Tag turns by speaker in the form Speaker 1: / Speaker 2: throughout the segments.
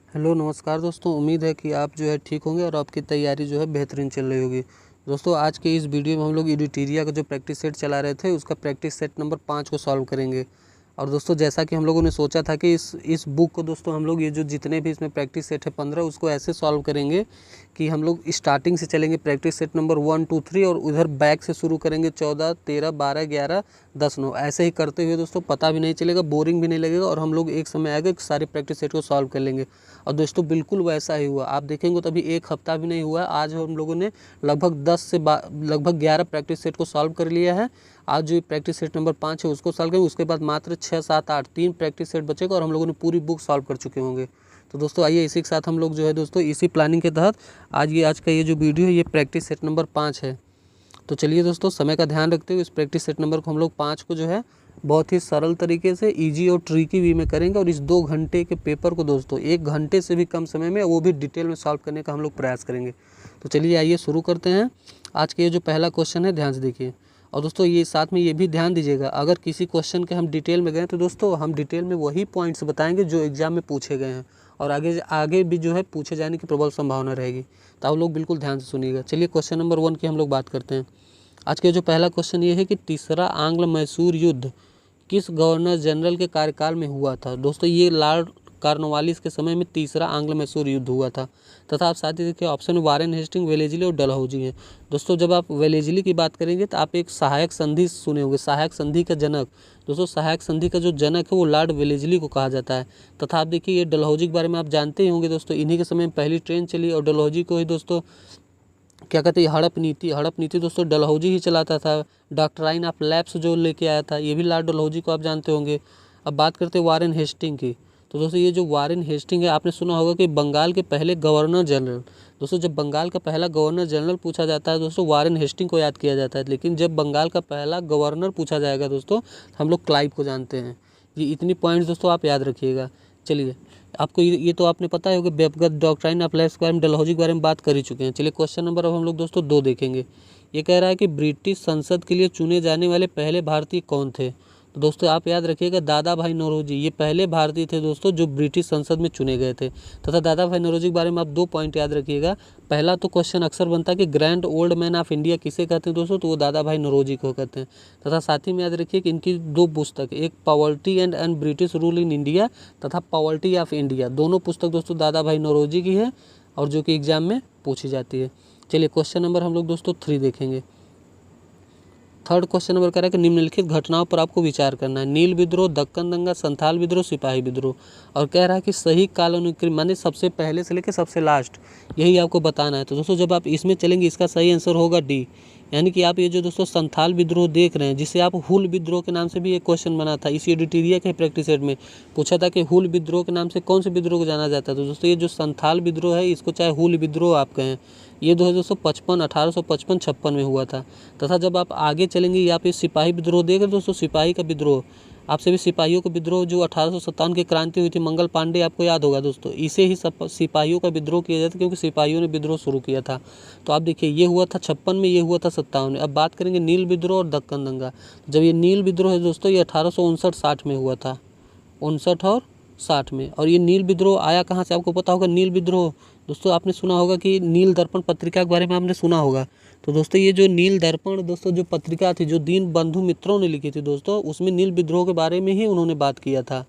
Speaker 1: Hello नमस्कार दोस्तों, उम्मीद है कि आप जो है ठीक होंगे और आपकी तैयारी जो है बेहतरीन चल रही होगी। दोस्तों आज के इस वीडियो में हम लोग एडिटेरिया का जो प्रैक्टिस सेट चला रहे थे उसका प्रैक्टिस सेट नंबर 5 को सॉल्व करेंगे। और दोस्तों जैसा कि हम लोगों ने सोचा था कि इस बुक को दोस्तों हम लोग ये जो जितने भी इसमें प्रैक्टिस सेट है 15 उसको ऐसे सॉल्व करेंगे कि हम लोग स्टार्टिंग से चलेंगे प्रैक्टिस सेट नंबर 1, 2, 3 और उधर बैक से शुरू करेंगे 14, 13, 12, 11, 10, 9 ऐसे ही करते हुए दोस्तों पता भी नहीं चलेगा, बोरिंग भी नहीं लगेगा और हम लोग एक समय आएगा सारे प्रैक्टिस सेट को सॉल्व कर लेंगे। और दोस्तों बिल्कुल वैसा ही हुआ, आप देखेंगे तो अभी एक हफ्ता भी नहीं हुआ है, आज हम लोगों ने लगभग 11 प्रैक्टिस सेट को सॉल्व कर लिया है। आज जो प्रैक्टिस सेट नंबर 5 है उसको सॉल्व करेंगे, उसके बाद मात्र 6, 7, 8 3 प्रैक्टिस सेट बचेगा और हम लोगों ने पूरी बुक सॉल्व कर चुके होंगे। तो दोस्तों आइए इसी के साथ हम लोग जो है दोस्तों इसी प्लानिंग के तहत आज का ये जो वीडियो है ये प्रैक्टिस सेट नंबर 5 है। तो चलिए दोस्तों समय का ध्यान रखते हुए इस प्रैक्टिस सेट नंबर को हम लोग 5 को जो है बहुत ही सरल तरीके से ईजी और ट्रिकी वे में करेंगे और इस 2 घंटे के पेपर को दोस्तों 1 घंटे से भी कम समय में वो भी डिटेल में सॉल्व करने का हम लोग प्रयास करेंगे। तो चलिए आइए शुरू करते हैं। आज के ये जो पहला क्वेश्चन है ध्यान से देखिए और दोस्तों ये साथ में ये भी ध्यान दीजिएगा, अगर किसी क्वेश्चन के हम डिटेल में गए तो दोस्तों हम डिटेल में वही पॉइंट्स बताएंगे जो एग्जाम में पूछे गए हैं और आगे भी जो है पूछे जाने की प्रबल संभावना रहेगी। तो आप लोग बिल्कुल ध्यान से सुनिएगा। चलिए क्वेश्चन नंबर 1 की हम लोग बात करते हैं। आज के जो पहला क्वेश्चन ये है कि तीसरा आंग्ल मैसूर युद्ध किस गवर्नर जनरल के कार्यकाल में हुआ था। दोस्तों ये लॉर्ड कॉर्नवालिस के समय में तीसरा आंग्ल मैसूर युद्ध हुआ था। तथा आप साथ ही देखिए ऑप्शन में वारेन हेस्टिंग, वेलेस्ली और डलहौजी हैं। दोस्तों जब आप वेलेस्ली की बात करेंगे तो आप एक सहायक संधि सुने होंगे, सहायक संधि का जनक। दोस्तों सहायक संधि का जो जनक है वो लॉर्ड वेलेस्ली को कहा जाता है। तथा आप देखिए ये डलहौजी के बारे में आप जानते ही होंगे दोस्तों, इन्हीं के समय में पहली ट्रेन चली और डलहौजी को ही दोस्तों क्या कहते हैं हड़प नीति दोस्तों डलहौजी ही चलाता था। डॉक्ट्राइन ऑफ लैप्स जो लेके आया था ये भी लॉर्ड डलहौजी को आप जानते होंगे। अब बात करते हैं वारेन हेस्टिंग की। तो दोस्तों ये जो वारेन हेस्टिंग है आपने सुना होगा कि बंगाल के पहले गवर्नर जनरल। दोस्तों जब बंगाल का पहला गवर्नर जनरल पूछा जाता है दोस्तों वारेन हेस्टिंग को याद किया जाता है, लेकिन जब बंगाल का पहला गवर्नर पूछा जाएगा दोस्तों हम लोग क्लाइव को जानते हैं। ये इतनी पॉइंट्स दोस्तों आप याद रखिएगा। चलिए आपको ये तो आपने पता है कि व्यक्तिगत डॉक्ट्राइन ऑफ लैप्स के बारे में, डलहौजी के बारे में बात कर ही चुके हैं। चलिए क्वेश्चन नंबर अब हम लोग दोस्तों 2 देखेंगे। ये कह रहा है कि ब्रिटिश संसद के लिए चुने जाने वाले पहले भारतीय कौन थे। तो दोस्तों आप याद रखिएगा दादा भाई नौरोजी ये पहले भारतीय थे दोस्तों जो ब्रिटिश संसद में चुने गए थे। तथा दादा भाई नौरोजी के बारे में आप 2 पॉइंट याद रखिएगा। पहला तो क्वेश्चन अक्सर बनता है कि grand old man of India किसे कहते हैं दोस्तों, तो वो दादा भाई नौरोजी को कहते हैं। तथा साथ ही में याद रखिए कि इनकी 2 पुस्तक, एक poverty and British rule in India तथा पॉवर्टी ऑफ इंडिया, दोनों पुस्तक दोस्तों दादा भाई नौरोजी की है और जो कि एग्जाम में पूछी जाती है। चलिए क्वेश्चन नंबर हम लोग दोस्तों 3 देखेंगे। थर्ड क्वेश्चन नंबर कह रहा है कि निम्नलिखित घटनाओं पर आपको विचार करना है। नील विद्रोह, दक्कन दंगा, संथाल विद्रोह, सिपाही विद्रोह। और कह रहा है कि सही कालानुक्रम माने सबसे पहले से लेकर सबसे लास्ट यही आपको बताना है। तो दोस्तों जब आप इसमें चलेंगे इसका सही आंसर होगा डी, यानी कि आप ये जो दोस्तों संथाल विद्रोह देख रहे हैं जिसे आप हुल विद्रोह के नाम से भी एक क्वेश्चन बना था इसी एडिटोरिया के प्रैक्टिस सेट में पूछा था कि हुल विद्रोह के नाम से कौन से विद्रोह को जाना जाता है। तो दोस्तों ये जो संथाल विद्रोह है इसको चाहे हुल विद्रोह आप कहें, ये 1855 में हुआ था। तथा जब आप आगे चलेंगे यहाँ पे सिपाही विद्रोह देख रहे दोस्तों, सिपाही का विद्रोह आपसे भी सिपाहियों का विद्रोह जो 1857 की क्रांति हुई थी, मंगल पांडे आपको याद होगा दोस्तों, इसे ही सिपाहियों का विद्रोह किया जाता है क्योंकि सिपाहियों ने विद्रोह शुरू किया था। तो आप देखिए ये हुआ था 56 में, ये हुआ था 57 में। अब बात करेंगे नील विद्रोह और दक्कन दंगा। जब ये नील विद्रोह है दोस्तों ये 1859-60 में हुआ था, 59 और 60 में। और ये नील विद्रोह आया कहाँ से आपको पता होगा। नील विद्रोह दोस्तों आपने सुना होगा कि नील दर्पण पत्रिका के बारे में आपने सुना होगा। तो दोस्तों ये जो नील दर्पण दोस्तों जो पत्रिका थी जो दीन बंधु मित्रों ने लिखी थी दोस्तों, उसमें नील विद्रोह के बारे में ही उन्होंने बात किया था।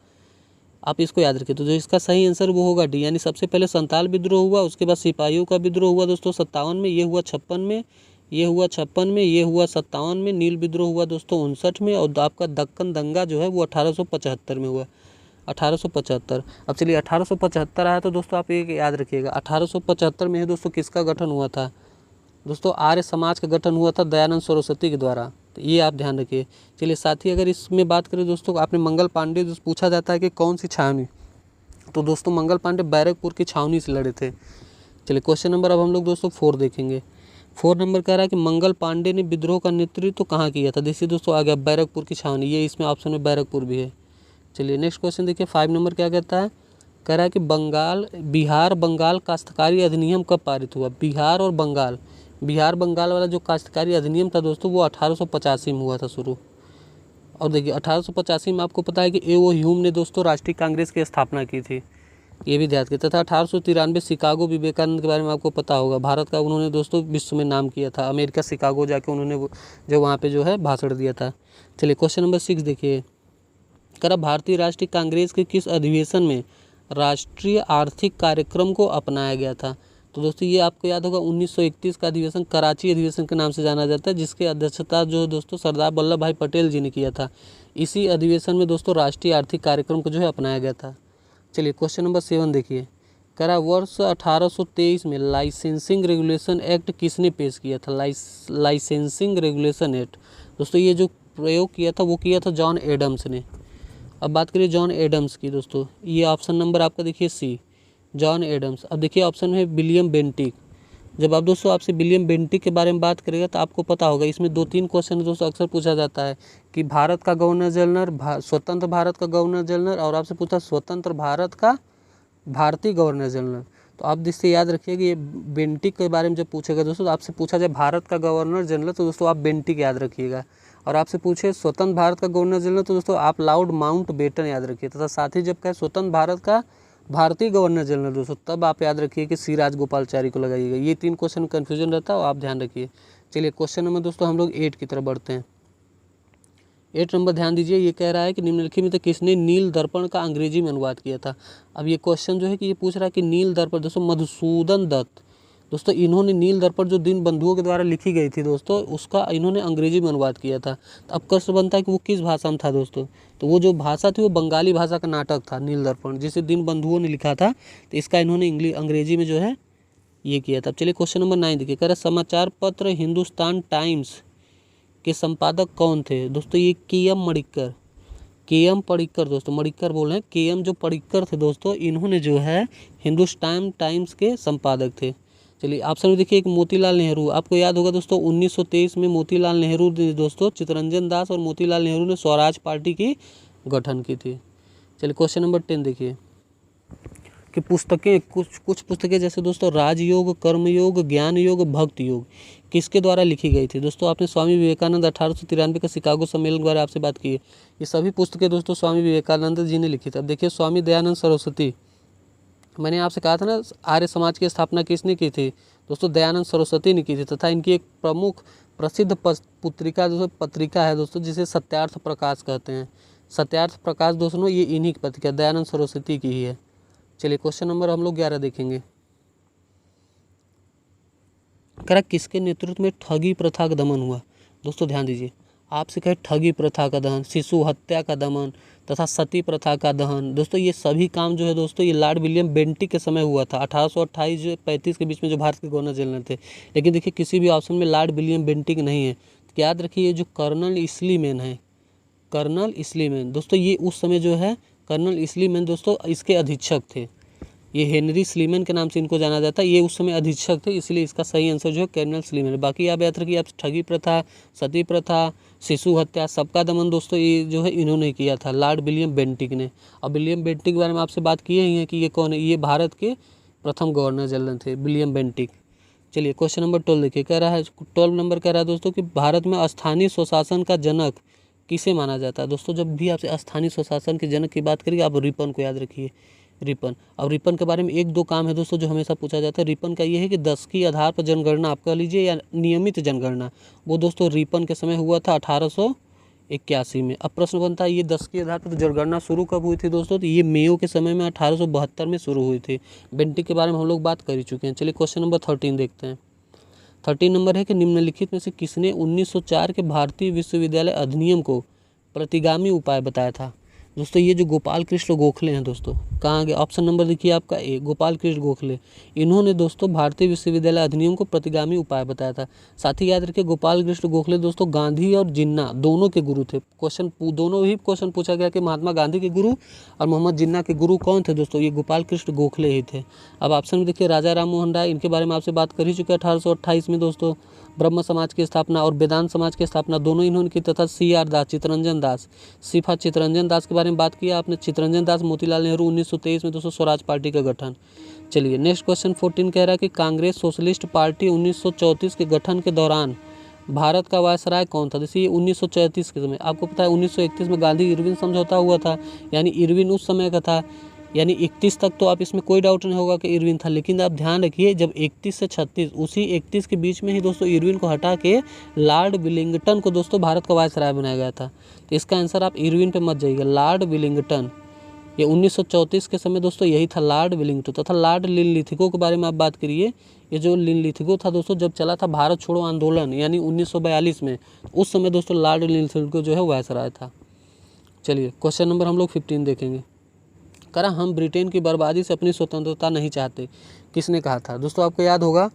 Speaker 1: आप इसको याद रखिए। तो जो इसका सही आंसर वो होगा डी, यानी सबसे पहले संताल विद्रोह हुआ, उसके बाद सिपाहियों का विद्रोह हुआ दोस्तों 57 में, ये हुआ 56 में, ये हुआ 56 में, ये हुआ 57 में, नील विद्रोह हुआ दोस्तों 59 में और आपका दक्कन दंगा जो है वो 1875 में हुआ, 1875। अब चलिए 1875 आया तो दोस्तों आप एक याद रखिएगा 1875 में है दोस्तों किसका गठन हुआ था दोस्तों, आर्य समाज का गठन हुआ था दयानंद सरस्वती के द्वारा। तो ये आप ध्यान रखिए। चलिए साथ ही अगर इसमें बात करें दोस्तों आपने मंगल पांडे जो पूछा जाता है कि कौन सी छावनी, तो दोस्तों मंगल पांडे बैरकपुर की छावनी से लड़े थे। चलिए क्वेश्चन नंबर अब हम लोग दोस्तों 4 देखेंगे। 4 नंबर कह रहा है कि मंगल पांडे ने विद्रोह का नेतृत्व कहाँ किया था। देखिए दोस्तों आ गया बैरकपुर की छावनी, ये इसमें ऑप्शन में बैरकपुर भी है। चलिए नेक्स्ट क्वेश्चन देखिए 5 नंबर क्या कहता है, कह रहा है कि बिहार बंगाल काश्तकारी अधिनियम कब पारित हुआ। बिहार बंगाल वाला जो काश्तकारी अधिनियम था दोस्तों वो 1885 में हुआ था शुरू। और देखिए 1885 में आपको पता है कि ए ओ ह्यूम ने दोस्तों राष्ट्रीय कांग्रेस की स्थापना की थी। ये भी ध्यान रखिए। तथा 1893 शिकागो विवेकानंद के बारे में आपको पता होगा, भारत का उन्होंने दोस्तों विश्व में नाम किया था, अमेरिका शिकागो जाके उन्होंने जो वहाँ पे जो है भाषण दिया था। चलिए क्वेश्चन नंबर 6 देखिए, करा भारतीय राष्ट्रीय कांग्रेस के किस अधिवेशन में राष्ट्रीय आर्थिक कार्यक्रम को अपनाया गया था? तो दोस्तों ये आपको याद होगा 1931 का अधिवेशन कराची अधिवेशन के नाम से जाना जाता है, जिसकी अध्यक्षता जो दोस्तों सरदार वल्लभ भाई पटेल जी ने किया था। इसी अधिवेशन में दोस्तों राष्ट्रीय आर्थिक कार्यक्रम को जो है अपनाया गया था। चलिए क्वेश्चन नंबर 7 देखिए, करा वर्ष 1823 में लाइसेंसिंग रेगुलेशन एक्ट किसने पेश किया था? लाइसेंसिंग रेगुलेशन एक्ट दोस्तों ये जो प्रयोग किया था वो किया था जॉन एडम्स ने। अब बात करिए जॉन एडम्स की दोस्तों, ये ऑप्शन नंबर आपका देखिए सी, जॉन एडम्स। अब देखिए ऑप्शन है विलियम बेंटिक। जब आप दोस्तों आपसे विलियम बेंटिक के बारे में बात करेगा तो आपको पता होगा इसमें 2-3 क्वेश्चन दोस्तों अक्सर पूछा जाता है कि भारत का गवर्नर जनरल, स्वतंत्र भारत का गवर्नर जनरल, और आपसे पूछा स्वतंत्र भारत का भारतीय गवर्नर जनरल। तो आप जिससे याद रखिए कि ये बेंटिक के बारे में जब पूछेगा दोस्तों, तो आपसे पूछा जाए भारत का गवर्नर जनरल तो दोस्तों आप बेंटिक याद रखिएगा, और आपसे पूछे स्वतंत्र भारत का गवर्नर जनरल तो दोस्तों आप लॉर्ड माउंटबेटन याद रखिए। तथा साथ ही जब कहे स्वतंत्र भारत का भारतीय गवर्नर जनरल दोस्तों, तब आप याद रखिए कि सी राजगोपालचारी को लगाइएगा। ये 3 क्वेश्चन कन्फ्यूजन रहता है, आप ध्यान रखिए। चलिए क्वेश्चन नंबर दोस्तों हम लोग 8 की तरफ बढ़ते हैं। 8 नंबर ध्यान दीजिए, ये कह रहा है कि निम्नलिखित में से किसने नील दर्पण का अंग्रेजी में अनुवाद किया था? अब ये क्वेश्चन जो है कि ये पूछ रहा है कि नील दर्पण दोस्तों मधुसूदन दत्त दोस्तों, इन्होंने नील दर्पण जो दीन बंधुओं के द्वारा लिखी गई थी दोस्तों, उसका इन्होंने अंग्रेजी में अनुवाद किया था। तो अब प्रश्न बनता है कि वो किस भाषा में था दोस्तों? तो वो जो भाषा थी वो बंगाली भाषा का नाटक था नील दर्पण, जिसे दीन बंधुओं ने लिखा था। तो इसका इन्होंने अंग्रेजी में जो है ये किया था। अब चलिए क्वेश्चन नंबर 9 देखिए, कह रहा समाचार पत्र हिंदुस्तान टाइम्स के संपादक कौन थे? दोस्तों ये के.एम. पडिक्कर दोस्तों, मडिक्कर बोल रहे हैं, के.एम. जो पडिक्कर थे दोस्तों, इन्होंने जो है हिंदुस्तान टाइम्स के संपादक थे। चलिए ऑप्शन में देखिए, एक मोतीलाल नेहरू। आपको याद होगा दोस्तों 1923 में मोतीलाल नेहरू ने दोस्तों, चित्तरंजन दास और मोतीलाल नेहरू ने स्वराज पार्टी की गठन की थी। चलिए क्वेश्चन नंबर 10 देखिए कि पुस्तकें कुछ पुस्तकें जैसे दोस्तों राजयोग, कर्मयोग, ज्ञान योग, भक्ति योग किसके द्वारा लिखी गई थी? दोस्तों आपने स्वामी विवेकानंद 1893 का शिकागो सम्मेलन द्वारा आपसे बात की है। ये सभी पुस्तकें दोस्तों स्वामी विवेकानंद जी ने लिखी थी। अब देखिए स्वामी दयानंद सरस्वती, मैंने आपसे कहा था ना आर्य समाज की स्थापना किसने की थी? दोस्तों दयानंद सरस्वती ने की थी। तथा इनकी एक प्रमुख प्रसिद्ध पत्रिका है दोस्तों, जिसे सत्यार्थ प्रकाश कहते हैं। सत्यार्थ प्रकाश दोस्तों ये इन्हीं की पत्रिका दयानंद सरस्वती की ही है। चलिए क्वेश्चन नंबर हम लोग 11 देखेंगे। करा किसके नेतृत्व में ठगी प्रथा का दमन हुआ? दोस्तों ध्यान दीजिए, आपसे कहे ठगी प्रथा का दमन, शिशु हत्या का दमन तथा सती प्रथा का दहन, दोस्तों ये सभी काम जो है दोस्तों ये लॉर्ड विलियम बेंटिक के समय हुआ था 1828 से 35 के बीच में, जो भारत के गवर्नर जनरल थे। लेकिन देखिए किसी भी ऑप्शन में लॉर्ड विलियम बेंटिक नहीं है। तो याद रखिए जो कर्नल इस्लीमैन है, कर्नल इस्लीमैन दोस्तों, ये उस समय जो है कर्नल इस्लीमैन दोस्तों इसके अधीक्षक थे। ये हेनरी स्लीमैन के नाम से इनको जाना जाता है। ये उस समय अधीक्षक थे, इसलिए इसका सही आंसर जो है कर्नल स्लीमैन है। बाकी आप याद रखिए, आप ठगी प्रथा, सती प्रथा, शिशु हत्या सबका दमन दोस्तों ये जो है इन्होंने किया था, लॉर्ड विलियम बेंटिक ने। अब विलियम बेंटिक के बारे में आपसे बात किए ही हैं कि ये कौन है, ये भारत के प्रथम गवर्नर जनरल थे विलियम बेंटिक। चलिए क्वेश्चन नंबर 12 देखिए, कह रहा है 12 नंबर कह रहा है दोस्तों कि भारत में स्थानीय स्वशासन का जनक किसे माना जाता है? दोस्तों जब भी आपसे स्थानीय स्वशासन के जनक की बात करिए, आप रिपन को याद रखिए, रिपन। अब रिपन के बारे में 1-2 काम है दोस्तों जो हमेशा पूछा जाता है। रिपन का ये है कि 10 की आधार पर जनगणना आप कह लीजिए या नियमित जनगणना, वो दोस्तों रिपन के समय हुआ था 1881 में। अब प्रश्न बनता है ये 10 के आधार पर तो जनगणना शुरू कब हुई थी दोस्तों? तो ये मेयो के समय में 1872 में शुरू हुई थी। बेंटिक के बारे में हम लोग बात कर ही चुके हैं। चलिए क्वेश्चन नंबर 13 देखते हैं। 13 नंबर है कि निम्नलिखित में से किसने 1904 के भारतीय विश्वविद्यालय अधिनियम को प्रतिगामी उपाय बताया था? दोस्तों ये जो गोपाल कृष्ण गोखले हैं दोस्तों, कहाँ गए? ऑप्शन नंबर देखिए आपका ए, गोपाल कृष्ण गोखले। इन्होंने दोस्तों भारतीय विश्वविद्यालय अधिनियम को प्रतिगामी उपाय बताया था। साथ ही याद रखिए गोपाल कृष्ण गोखले दोस्तों गांधी और जिन्ना दोनों के गुरु थे। दोनों ही क्वेश्चन पूछा गया कि महात्मा गांधी के गुरु और मोहम्मद जिन्ना के गुरु कौन थे दोस्तों? ये गोपाल कृष्ण गोखले ही थे। अब ऑप्शन में देखिए राजा राम मोहन राय, इनके बारे में आपसे बात कर ही चुके हैं 1828 में दोस्तों। ब्रह्म समाज की स्थापना और वेदांत समाज की स्थापना दोनों इन्होंने की। तथा C.R. दास, चित्तरंजन दास, सिफा चित्तरंजन दास के बारे में बात किया आपने। चित्तरंजन दास, मोतीलाल नेहरू 1923 में दोस्तों स्वराज पार्टी का गठन। चलिए नेक्स्ट क्वेश्चन 14 कह रहा है कि कांग्रेस सोशलिस्ट पार्टी 1934 के गठन के दौरान भारत का वायसराय कौन था? जैसे ये 1934 के समय, आपको पता है 1931 में गांधी इरविन समझौता हुआ था, यानी इरविन उस समय का था यानी 31 तक तो आप इसमें कोई डाउट नहीं होगा कि इरविन था, लेकिन आप ध्यान रखिए जब 31 से 36 उसी 31 के बीच में ही दोस्तों इरविन को हटा के लॉर्ड विलिंगटन को दोस्तों भारत का वायसराय बनाया गया था। तो इसका आंसर आप इरविन पे मत जाइएगा, लॉर्ड विलिंगटन। ये 1934 के समय दोस्तों यही था लॉर्ड विलिंगटन तथा लॉर्ड लिनलिथिगो के बारे में आप बात करिए। ये जो लिनलिथिगो था दोस्तों जब चला था भारत छोड़ो आंदोलन यानी 1942 में, उस समय दोस्तों लॉर्ड लिनलिथिगो जो है वायसराय था। चलिए क्वेश्चन नंबर हम लोग 15 देखेंगे। करा हम ब्रिटेन की बर्बादी से अपनी स्वतंत्रता नहीं चाहते, किसने कहा था? दोस्तों आपको याद होगा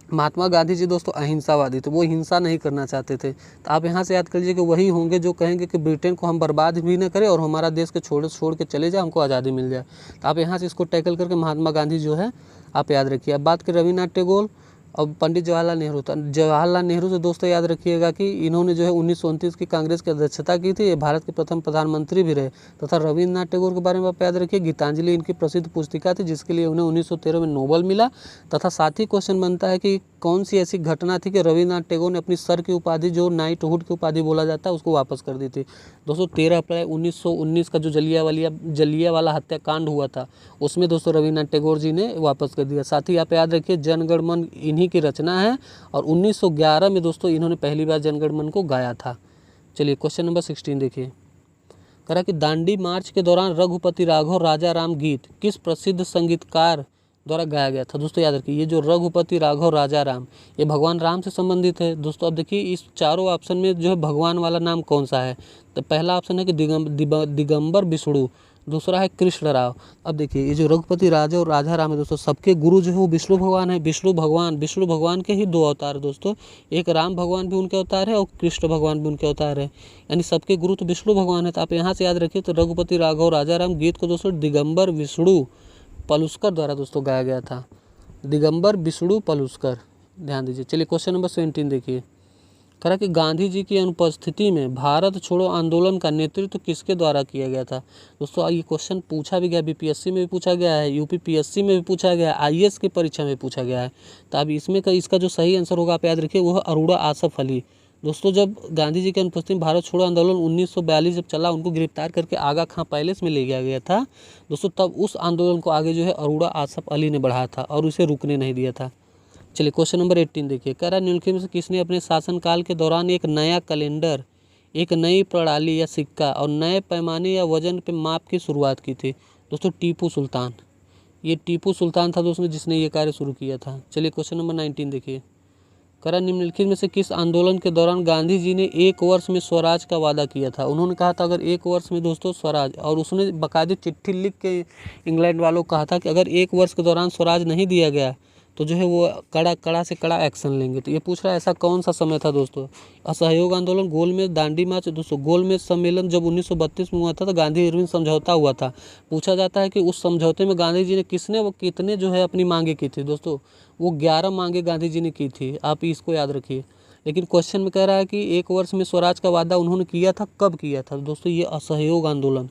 Speaker 1: महात्मा गांधी जी दोस्तों अहिंसावादी थे, वो हिंसा नहीं करना चाहते थे। तो आप यहाँ से याद कर लीजिए कि वही होंगे जो कहेंगे कि ब्रिटेन को हम बर्बाद भी न करें और हमारा देश के छोड़ के चले जाए, हमको आज़ादी मिल जाए। तो आप यहाँ से इसको टैकल करके महात्मा गांधी जो है आप याद रखिए। अब बात करें रविन्द्रनाथ टैगोर और पंडित जवाहरलाल नेहरू। जवाहरलाल नेहरू से दोस्तों याद रखिएगा कि इन्होंने जो है 1929 की कांग्रेस की अध्यक्षता की थी, ये भारत के प्रथम प्रधानमंत्री भी रहे। तथा रविन्द्रनाथ टैगोर के बारे में आप याद रखिए, गीतांजलि इनकी प्रसिद्ध पुस्तिका थी जिसके लिए उन्हें 1913 में नोबेल मिला। तथा साथ ही क्वेश्चन बनता है कि कौन सी ऐसी घटना थी कि रविन्द्रनाथ टैगोर ने अपनी सर की उपाधि जो नाइटहुड की उपाधि बोला जाता है उसको वापस कर दी थी। दोस्तों 13 अप्रैल 1919 का जो जलियांवाला हत्याकांड हुआ था उसमें दोस्तों रविन्द्रनाथ टैगोर जी ने वापस कर दिया। साथ ही आप याद रखिए जनगण मन इन्हीं की रचना है और 1911 में दोस्तों इन्होंने पहली बार जनगण मन को गाया था। चलिए क्वेश्चन नंबर 16 देखिए। कह रहा कि दांडी मार्च के दौरान रघुपति राघव राजा राम गीत किस प्रसिद्ध संगीतकार द्वारा गाया गया था? दोस्तों याद रखिए ये जो रघुपति राघव राजा राम ये भगवान राम से संबंधित है। दोस्तों अब देखिए इस चारों ऑप्शन में जो है भगवान वाला नाम कौन सा है? तो पहला ऑप्शन है कि दिगंबर विष्णु, दूसरा है कृष्ण राव। अब देखिए ये जो रघुपति राजा और राजा राम है दोस्तों सबके गुरु जो है वो विष्णु भगवान है। विष्णु भगवान के ही 2 अवतार है दोस्तों, एक राम भगवान भी उनके अवतार है और कृष्ण भगवान भी उनके अवतार है, यानी सबके गुरु तो विष्णु भगवान है। तो आप यहाँ से याद रखिए तो रघुपति राघव राजा राम गीत को दोस्तों दिगंबर विष्णु पलुस्कर द्वारा दोस्तों गाया गया था। दिगंबर विष्णु पलुस्कर, ध्यान दीजिए। चलिए क्वेश्चन नंबर 17 देखिए। कह रहा कि गांधी जी की अनुपस्थिति में भारत छोड़ो आंदोलन का नेतृत्व किसके द्वारा किया गया था? दोस्तों ये क्वेश्चन पूछा भी गया, बीपीएससी में भी पूछा गया है, यूपीपीएससी में भी पूछा गया है, आईएएस की परीक्षा में पूछा गया है। तो अब इसमें इसका जो सही आंसर होगा आप याद रखिए वो है अरोड़ा आसफ अली। दोस्तों जब गांधी जी के अनुपस्थिति में भारत छोड़ो आंदोलन 1942 जब चला, उनको गिरफ्तार करके आगा खां पैलेस में ले गया था दोस्तों, तब उस आंदोलन को आगे जो है अरोड़ा आसफ अली ने बढ़ाया था और उसे रुकने नहीं दिया था। चलिए क्वेश्चन नंबर 18 देखिए। कह रहा है निम्नलिखित में से किसने अपने शासनकाल के दौरान एक नया कैलेंडर, एक नई प्रणाली या सिक्का और नए पैमाने या वजन पे माप की शुरुआत की थी? दोस्तों टीपू सुल्तान। ये टीपू सुल्तान था दोस्तों जिसने ये कार्य शुरू किया था। चलिए क्वेश्चन नंबर 19 देखिए। कह रहा निम्नलिखित में से किस आंदोलन के दौरान गांधी जी ने 1 वर्ष में स्वराज का वादा किया था? उन्होंने कहा था अगर 1 वर्ष में दोस्तों स्वराज, और उसने बाकायदे चिट्ठी लिख के इंग्लैंड वालों को कहा था कि अगर 1 वर्ष के दौरान स्वराज नहीं दिया गया तो जो है वो कड़ा से कड़ा एक्शन लेंगे। तो ये पूछ रहा है ऐसा कौन सा समय था दोस्तों? असहयोग आंदोलन, गोलमेज, दांडी मार्च। दोस्तों गोलमेज सम्मेलन जब 1932 में हुआ था तो गांधी इरविन समझौता हुआ था। पूछा जाता है कि उस समझौते में गांधी जी ने कितने जो है अपनी मांगे की थी? दोस्तों वो 11 मांगे गांधी जी ने की थी, आप इसको याद रखिए। लेकिन क्वेश्चन में कह रहा है कि 1 वर्ष में स्वराज का वादा उन्होंने किया था, कब किया था? दोस्तों ये असहयोग आंदोलन।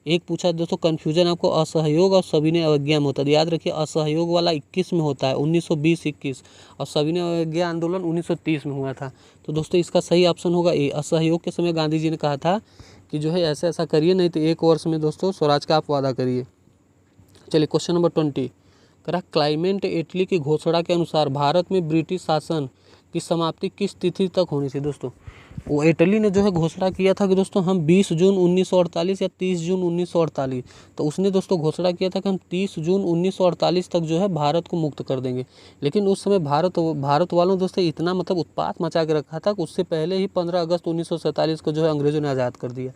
Speaker 1: एक पूछा दोस्तों कन्फ्यूजन आपको असहयोग और सविनय अवज्ञा में होता है, याद रखिए असहयोग वाला 21 में होता है 1920-21 और सविनय अवज्ञा आंदोलन 1930 में हुआ था। तो दोस्तों इसका सही ऑप्शन होगा ए। असहयोग के समय गांधी जी ने कहा था कि जो है ऐसा ऐसा करिए, नहीं तो 1 वर्ष में दोस्तों स्वराज का आप वादा करिए। चलिए क्वेश्चन नंबर 20। करा क्लाइमेट एटली की घोषणा के अनुसार भारत में ब्रिटिश शासन की समाप्ति किस तिथि तक होनी थी? दोस्तों वो इटली ने जो है घोषणा किया था कि दोस्तों हम 20 जून 1948 या 30 जून 1948, तो उसने दोस्तों घोषणा किया था कि हम 30 जून 1948 तक जो है भारत को मुक्त कर देंगे। लेकिन उस समय भारत वालों दोस्तों इतना मतलब उत्पात मचा के रखा था कि उससे पहले ही 15 अगस्त 1947 को जो है अंग्रेजों ने आज़ाद कर दिया।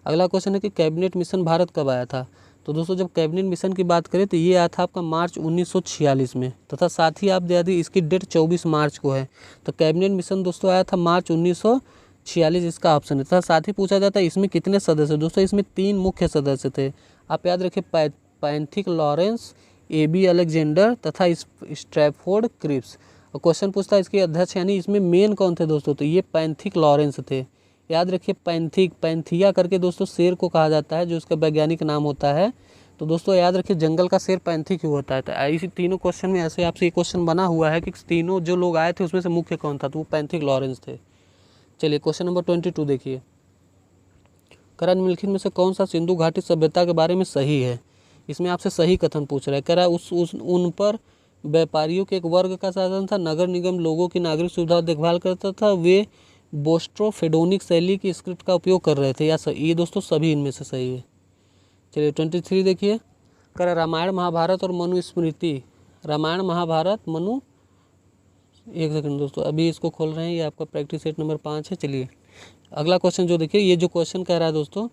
Speaker 1: अगला क्वेश्चन है कि कैबिनेट मिशन भारत कब आया था? तो दोस्तों जब कैबिनेट मिशन की बात करें तो ये आया था आपका मार्च 1946 में, तथा साथ ही आप दे दी इसकी डेट 24 मार्च को है। तो कैबिनेट मिशन दोस्तों आया था मार्च 1946, इसका ऑप्शन है। तथा साथ ही पूछा जाता है इसमें कितने सदस्य? दोस्तों इसमें 3 मुख्य सदस्य थे, आप याद रखिए पैंथिक लॉरेंस, AB अलेक्जेंडर तथा स्ट्रैफोर्ड क्रिप्स। और क्वेश्चन पूछता है इसके अध्यक्ष यानी इसमें मेन कौन थे दोस्तों? तो ये पैंथिक लॉरेंस थे, याद रखिए। पैंथिया करके दोस्तों शेर को कहा जाता है जो उसका वैज्ञानिक नाम होता है। तो दोस्तों याद रखिए जंगल का शेर पैंथिक ही होता है। तो इसी तीनों क्वेश्चन में ऐसे आपसे ये क्वेश्चन बना हुआ है कि तीनों जो लोग आए थे उसमें से मुख्य कौन था? तो वो पैंथिक लॉरेंस थे। चलिए क्वेश्चन नंबर 22 देखिए। करा निम्नलिखित में से कौन सा सिंधु घाटी सभ्यता के बारे में सही है? इसमें आपसे सही कथन पूछ रहा है। कह रहा है उन पर व्यापारियों के एक वर्ग का शासन था, नगर निगम लोगों की नागरिक सुविधा देखभाल करता था, वे बोस्ट्रोफेडोनिक शैली की स्क्रिप्ट का उपयोग कर रहे थे। या ये दोस्तों सभी इनमें से सही है। चलिए 23 देखिए, कह रहा रामायण महाभारत और मनुस्मृति। रामायण महाभारत मनु, एक सेकंड दोस्तों अभी इसको खोल रहे हैं, ये आपका प्रैक्टिस सेट नंबर 5 है। चलिए अगला क्वेश्चन जो देखिए, ये जो क्वेश्चन कह रहा है दोस्तों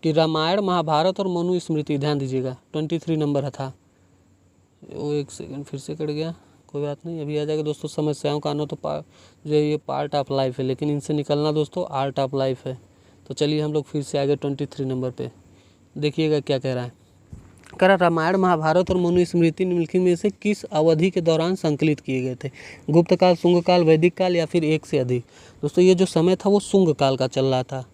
Speaker 1: कि रामायण महाभारत और मनुस्मृति, ध्यान दीजिएगा 23 नंबर था। वो एक सेकंड फिर से कट गया, कोई बात नहीं, अभी आ जाएगा दोस्तों। समस्याओं का आना तो जो ये पार्ट ऑफ लाइफ है, लेकिन इनसे निकलना दोस्तों आर्ट ऑफ लाइफ है। तो चलिए हम लोग फिर से आ गए 23 नंबर पे। देखिएगा क्या कह रहा है। कह रहा रामायण महाभारत और मनुस्मृति निम्नलिखित में से किस अवधि के दौरान संकलित किए गए थे? गुप्त काल, शुंग काल, वैदिक काल या फिर एक से अधिक? दोस्तों ये जो समय था वो शुंग काल का चल रहा था,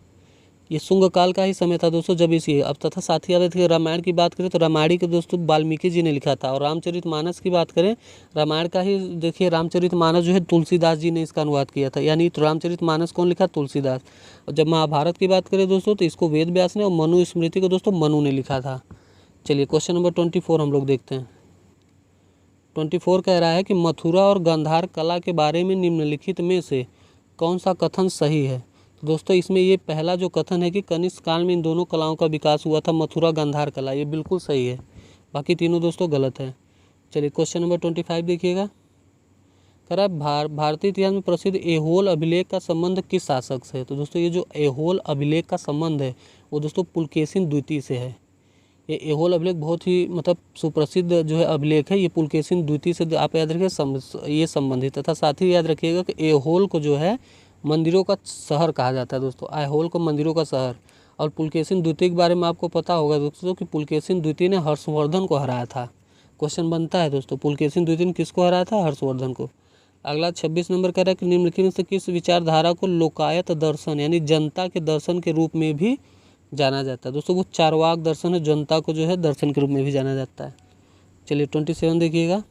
Speaker 1: ये शुंग काल का ही समय था दोस्तों जब इसी। अब तथा साथ ही अब रामायण की बात करें तो रामायण के दोस्तों वाल्मीकि जी ने लिखा था, और रामचरितमानस की बात करें रामायण का ही देखिए रामचरितमानस जो है तुलसीदास जी ने इसका अनुवाद किया था। यानी तो रामचरितमानस कौन लिखा? तुलसीदास। और जब महाभारत की बात करें दोस्तों तो इसको वेद व्यास ने, और मनुस्मृति को दोस्तों मनु ने लिखा था। चलिए क्वेश्चन नंबर 24 हम लोग देखते हैं। 24 कह रहा है कि मथुरा और गांधार कला के बारे में निम्नलिखित में से कौन सा कथन सही है? तो दोस्तों इसमें ये पहला जो कथन है कि कनिष्क काल में इन दोनों कलाओं का विकास हुआ था, मथुरा गांधार कला, ये बिल्कुल सही है। बाकी तीनों दोस्तों गलत है। चलिए क्वेश्चन नंबर 25 देखिएगा। कह रहा है भारतीय इतिहास में प्रसिद्ध ऐहोल अभिलेख का संबंध किस शासक से है? तो दोस्तों ये जो ऐहोल अभिलेख का संबंध है वो दोस्तों पुलकेशिन द्वितीय से है। ये ऐहोल अभिलेख बहुत ही मतलब सुप्रसिद्ध जो है अभिलेख है, ये पुलकेशिन द्वितीय से आप याद रखिए ये संबंधित। तथा साथ ही याद रखिएगा कि ऐहोल को जो है मंदिरों का शहर कहा जाता है दोस्तों, ऐहोल को मंदिरों का शहर। और पुलकेशिन द्वितीय के बारे में आपको पता होगा दोस्तों कि पुलकेशिन द्वितीय ने हर्षवर्धन को हराया था। क्वेश्चन बनता है दोस्तों पुलकेशिन द्वितीय ने किसको हराया था? हर्षवर्धन को। अगला 26 नंबर कह रहा है कि निम्नलिखित में से किस विचारधारा को लोकायत दर्शन यानी जनता के दर्शन के रूप में भी जाना जाता है? दोस्तों वो चारवाक दर्शन है, जनता को जो है दर्शन के रूप में भी जाना जाता है। चलिए 27 देखिएगा।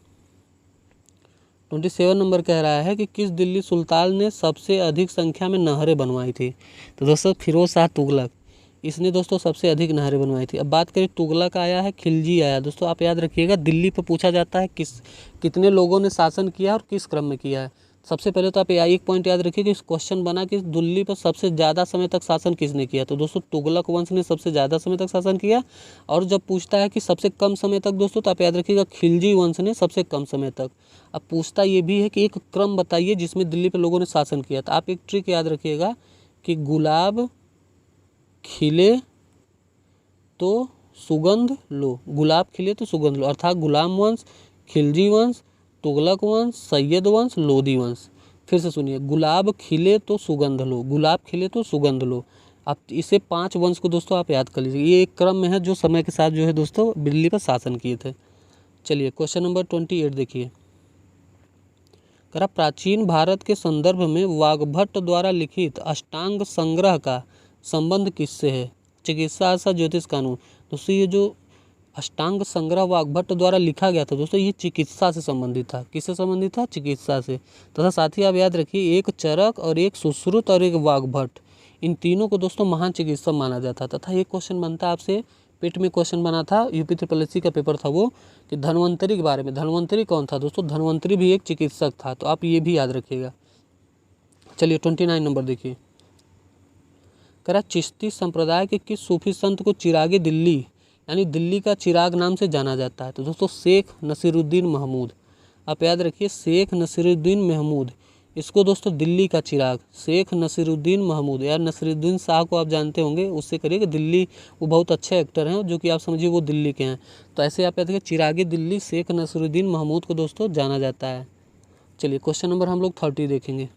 Speaker 1: 27 नंबर कह रहा है कि किस दिल्ली सुल्तान ने सबसे अधिक संख्या में नहरें बनवाई थी? तो दोस्तों फिरोज शाह तुगलक, इसने दोस्तों सबसे अधिक नहरें बनवाई थी। अब बात करें तुगलक आया है, खिलजी आया। दोस्तों आप याद रखिएगा दिल्ली पर पूछा जाता है कितने लोगों ने शासन किया और किस क्रम में किया है। सबसे पहले तो आप एक पॉइंट याद रखिए कि इस क्वेश्चन बना कि दिल्ली पर सबसे ज़्यादा समय तक शासन किसने किया? तो दोस्तों तुगलक वंश ने सबसे ज़्यादा समय तक शासन किया। और जब पूछता है कि सबसे कम समय तक दोस्तों तो आप याद रखिएगा खिलजी वंश ने सबसे कम समय तक। अब पूछता ये भी है कि एक क्रम बताइए जिसमें दिल्ली पर लोगों ने शासन किया। तो आप एक ट्रिक याद रखिएगा कि गुलाब खिले तो सुगंध लो, गुलाब खिले तो सुगंध लो, अर्थात गुलाम वंश, खिलजी वंश, तुगलक वंश, सैयद वंश, लोधी वंश। फिर से सुनिए, गुलाब खिले तो सुगंध लो, गुलाब खिले तो सुगंध लो। आप इसे 5 वंश को दोस्तों आप याद कर लीजिए। ये एक क्रम में है जो समय के साथ जो है दोस्तों दिल्ली पर शासन किए थे। चलिए क्वेश्चन नंबर 28 देखिए। कह रहा प्राचीन भारत के संदर्भ में वाग्भट्ट द्वारा लिखित अष्टांग संग्रह का संबंध किससे है? चिकित्सा शास्त्र, ज्योतिष, कानून। दोस्तों ये जो अष्टांग संग्रह वाग्भट्ट द्वारा लिखा गया था दोस्तों ये चिकित्सा से संबंधित था। किससे संबंधित था? चिकित्सा से। तथा साथ ही आप याद रखिए एक चरक और एक सुश्रुत और एक वाग्भट्ट, इन तीनों को दोस्तों महान चिकित्सक माना जाता। तथा ये क्वेश्चन बनता है आपसे, पेट में क्वेश्चन बना था यूपी SSSC का पेपर था वो, कि धन्वंतरी के बारे में। धन्वंतरी कौन था दोस्तों? धन्वंतरी भी एक चिकित्सक था, तो आप ये भी याद रखिएगा। चलिए 29 नंबर देखिए। कह रहा चिश्ती संप्रदाय के किस सूफी संत को चिरागे दिल्ली यानी दिल्ली का चिराग नाम से जाना जाता है? तो दोस्तों शेख नसीरुद्दीन महमूद। आप याद रखिए शेख नसीरुद्दीन महमूद, इसको दोस्तों दिल्ली का चिराग, शेख नसीरुद्दीन महमूद। यार नसीरुद्दीन शाह को आप जानते होंगे, उससे करिए कि दिल्ली, वो बहुत अच्छे एक्टर हैं जो कि आप समझिए वो दिल्ली के हैं। तो ऐसे आप याद रखिए चिरागे दिल्ली शेख नसीरुद्दीन महमूद को दोस्तों जाना जाता है। चलिए क्वेश्चन नंबर हम लोग 30 देखेंगे।